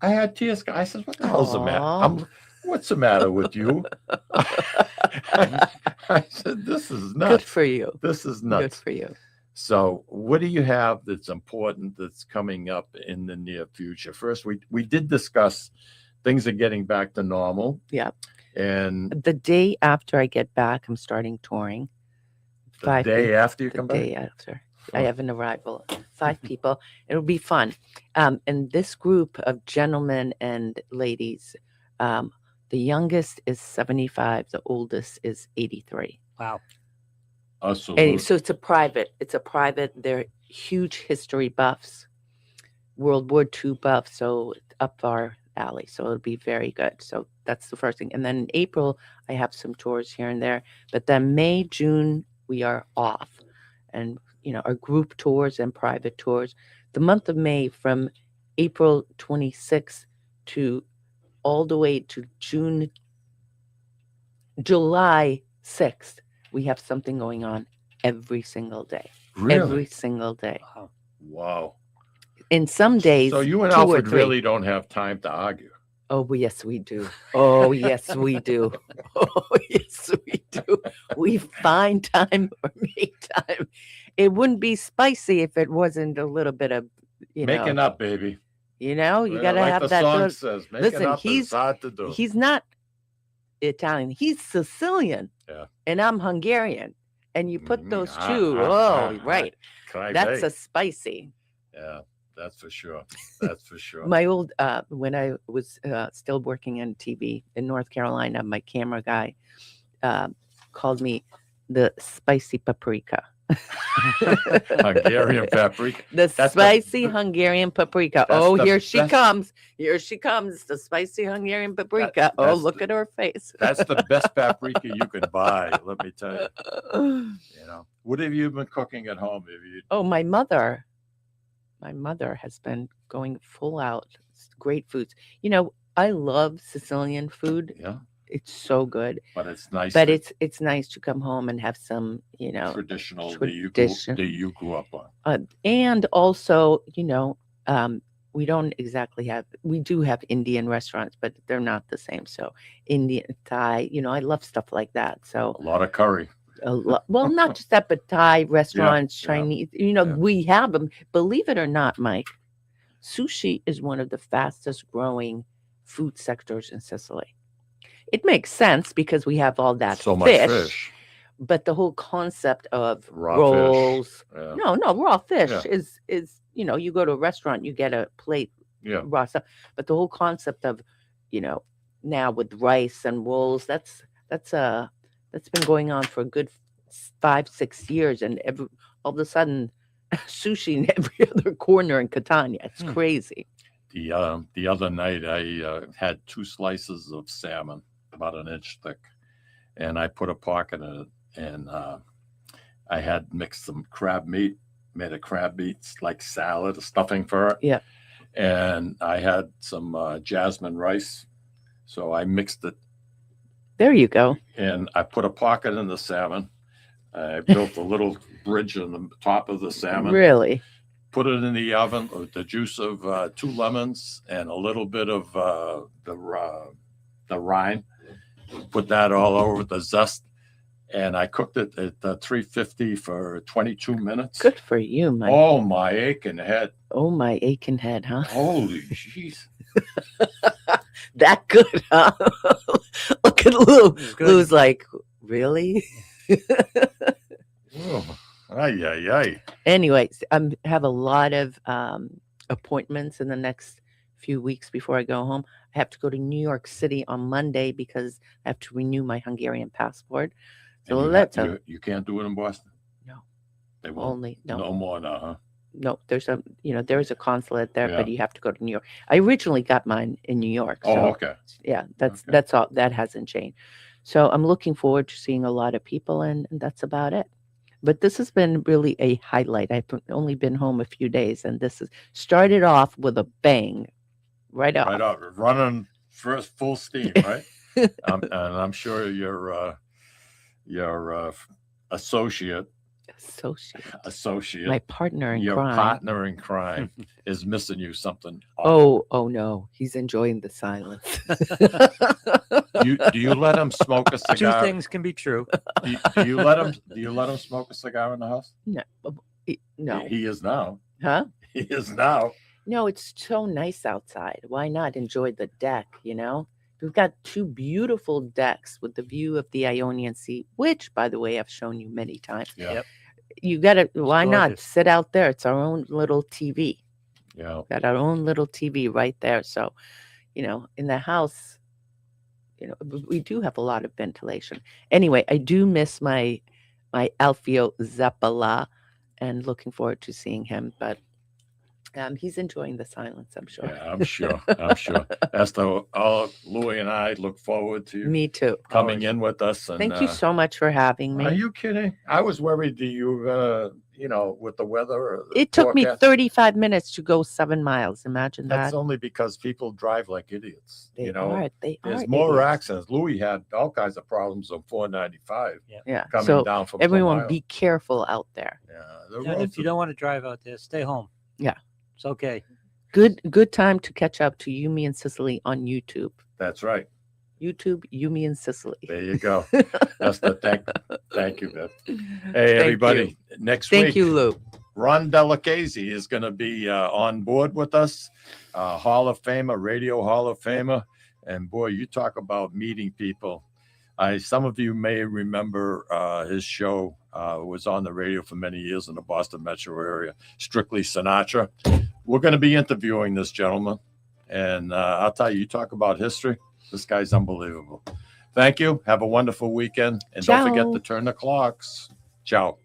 Speaker 1: had tears. I said, "What the hell's the matter? What's the matter with you?" I said, "This is nuts.
Speaker 3: Good for you.
Speaker 1: This is nuts.
Speaker 3: Good for you."
Speaker 1: So, what do you have that's important that's coming up in the near future? First, we did discuss things are getting back to normal.
Speaker 3: Yeah.
Speaker 1: And
Speaker 3: the day after I get back, I'm starting touring.
Speaker 1: The day after you come back?
Speaker 3: The day after. I have an arrival. 5 people. It'll be fun. And this group of gentlemen and ladies, the youngest is 75. The oldest is 83.
Speaker 2: Wow.
Speaker 1: Absolutely.
Speaker 3: And so it's a private. They're huge history buffs, World War II buffs, so up our alley. So it'll be very good. So that's the first thing. And then in April, I have some tours here and there. But then May, June, we are off. And, our group tours and private tours. The month of May from April 26th to all the way to July 6th, we have something going on every single day.
Speaker 1: Really?
Speaker 3: Every single day.
Speaker 1: Wow.
Speaker 3: In some days,
Speaker 1: So you and
Speaker 3: 2 or
Speaker 1: Alfred
Speaker 3: 3.
Speaker 1: really don't have time to argue.
Speaker 3: Oh, yes, we do. Oh, yes, we do. Oh, yes, we do. We find time or make time. It wouldn't be spicy if it wasn't a little bit of,
Speaker 1: Making up, baby.
Speaker 3: You
Speaker 1: Yeah,
Speaker 3: got to
Speaker 1: like
Speaker 3: have
Speaker 1: the
Speaker 3: that.
Speaker 1: song says, making
Speaker 3: Listen,
Speaker 1: up is hard to do.
Speaker 3: he's not Italian. He's Sicilian.
Speaker 1: Yeah.
Speaker 3: And I'm Hungarian. And you put those two. Right. That's a spicy.
Speaker 1: Yeah, that's for sure. That's for sure.
Speaker 3: My old, when I was still working in TV in North Carolina, my camera guy called me the spicy paprika.
Speaker 1: Hungarian paprika.
Speaker 3: That's spicy Hungarian paprika. Oh, here she comes. Here she comes. The spicy Hungarian paprika. Look at her face.
Speaker 1: That's the best paprika you can buy. Let me tell you. What have you been cooking at home?
Speaker 3: Oh, my mother. My mother has been going full out. Great foods. I love Sicilian food.
Speaker 1: Yeah.
Speaker 3: It's so good.
Speaker 1: But it's nice.
Speaker 3: But it's nice to come home and have some,
Speaker 1: traditional
Speaker 3: tradition
Speaker 1: that you grew up on.
Speaker 3: And also, we don't exactly have. We do have Indian restaurants, but they're not the same. So Indian, Thai, I love stuff like that. So
Speaker 1: A lot of curry.
Speaker 3: well, not just that, but Thai restaurants,
Speaker 1: yeah,
Speaker 3: Chinese. We have them. Believe it or not, Mike, sushi is one of the fastest growing food sectors in Sicily. It makes sense because we have all that
Speaker 1: So much fish.
Speaker 3: But the whole concept of
Speaker 1: Raw
Speaker 3: rolls,
Speaker 1: fish. Yeah.
Speaker 3: no, raw fish
Speaker 1: Yeah.
Speaker 3: is you go to a restaurant, you get a plate raw stuff. But the whole concept of, now with rice and rolls, that's been going on for a good 5-6 years, and all of a sudden, sushi in every other corner in Catania. It's crazy.
Speaker 1: The other night, I had 2 slices of salmon, about an inch thick, and I put a pocket in it, and I had mixed some crab meat, made a crab meat like salad, a stuffing for it.
Speaker 3: Yeah.
Speaker 1: And I had some jasmine rice, so I mixed it.
Speaker 3: There you go.
Speaker 1: And I put a pocket in the salmon. I built a little bridge on the top of the salmon.
Speaker 3: Really?
Speaker 1: Put it in the oven with the juice of 2 lemons and a little bit of the rind. Put that all over the zest, and I cooked it at 350 for 22 minutes.
Speaker 3: Good for you, Mike.
Speaker 1: Oh, my aching head.
Speaker 3: Oh, my aching head, huh?
Speaker 1: Holy jeez.
Speaker 3: That good, huh? Look at Lou. Lou's like, really?
Speaker 1: Oh, ay.
Speaker 3: Anyways, I have a lot of appointments in the next few weeks before I go home. I have to go to New York City on Monday because I have to renew my Hungarian passport. So
Speaker 1: you can't do it in Boston?
Speaker 3: No.
Speaker 1: They won't.
Speaker 3: Only no.
Speaker 1: No more now, huh?
Speaker 3: No, there's a consulate there,
Speaker 1: Yeah.
Speaker 3: but you have to go to New York. I originally got mine in New York. So,
Speaker 1: Oh, okay.
Speaker 3: Yeah, that's all. That hasn't changed. So I'm looking forward to seeing a lot of people, and that's about it. But this has been really a highlight. I've only been home a few days, and this has started off with a bang, right off.
Speaker 1: Right off, running first full steam, right? And I'm sure your associate,
Speaker 3: my partner in
Speaker 1: your
Speaker 3: crime.
Speaker 1: partner in crime is missing you something.
Speaker 3: Oh no, he's enjoying the silence.
Speaker 1: Do you let him smoke a
Speaker 2: 2
Speaker 1: cigar?
Speaker 2: things can be true.
Speaker 1: Do you let him smoke a cigar in the house?
Speaker 3: No.
Speaker 1: He is now.
Speaker 3: Huh?
Speaker 1: He is now.
Speaker 3: No, it's so nice outside. Why not enjoy the deck, We've got 2 beautiful decks with the view of the Ionian Sea, which, by the way, I've shown you many times.
Speaker 1: Yeah.
Speaker 2: Yep.
Speaker 3: You got to, why not
Speaker 2: gorgeous.
Speaker 3: sit out there? It's our own little TV.
Speaker 1: Yeah.
Speaker 3: Got our own little TV right there. So, in the house, we do have a lot of ventilation. Anyway, I do miss my Alfio Zappala and looking forward to seeing him. But he's enjoying the silence, I'm sure.
Speaker 1: Yeah, I'm sure. Eszter, Louis and I look forward to you.
Speaker 3: Me too.
Speaker 1: Coming in with us. And,
Speaker 3: thank you so much for having me.
Speaker 1: Are you kidding? I was worried that you, with the weather. Or the
Speaker 3: it took me
Speaker 1: forecast.
Speaker 3: 35 minutes to go 7 miles. Imagine that.
Speaker 1: That's only because people drive like idiots.
Speaker 3: They
Speaker 1: There's
Speaker 3: are
Speaker 1: more
Speaker 3: idiots.
Speaker 1: accidents. Louis had all kinds of problems on 495.
Speaker 3: Yeah.
Speaker 1: Coming
Speaker 3: So
Speaker 1: down from
Speaker 3: everyone,
Speaker 1: Plum
Speaker 3: be careful out there.
Speaker 1: Yeah.
Speaker 2: And if you don't want to drive out there, stay home.
Speaker 3: Yeah.
Speaker 2: It's okay.
Speaker 3: Good time to catch up to You, Me, and Sicily on YouTube.
Speaker 1: That's right.
Speaker 3: YouTube, You, Me, and Sicily.
Speaker 1: There you go. That's the thank you, Beth. Hey, everybody. Next week.
Speaker 3: Thank you, Lou.
Speaker 1: Ron Delacazzi is going to be on board with us, Hall of Famer, Radio Hall of Famer. And boy, you talk about meeting people. Some of you may remember his show was on the radio for many years in the Boston metro area, Strictly Sinatra. We're going to be interviewing this gentleman. And I'll tell you talk about history. This guy's unbelievable. Thank you. Have a wonderful weekend. And
Speaker 3: Ciao.
Speaker 1: don't forget to turn the clocks. Ciao.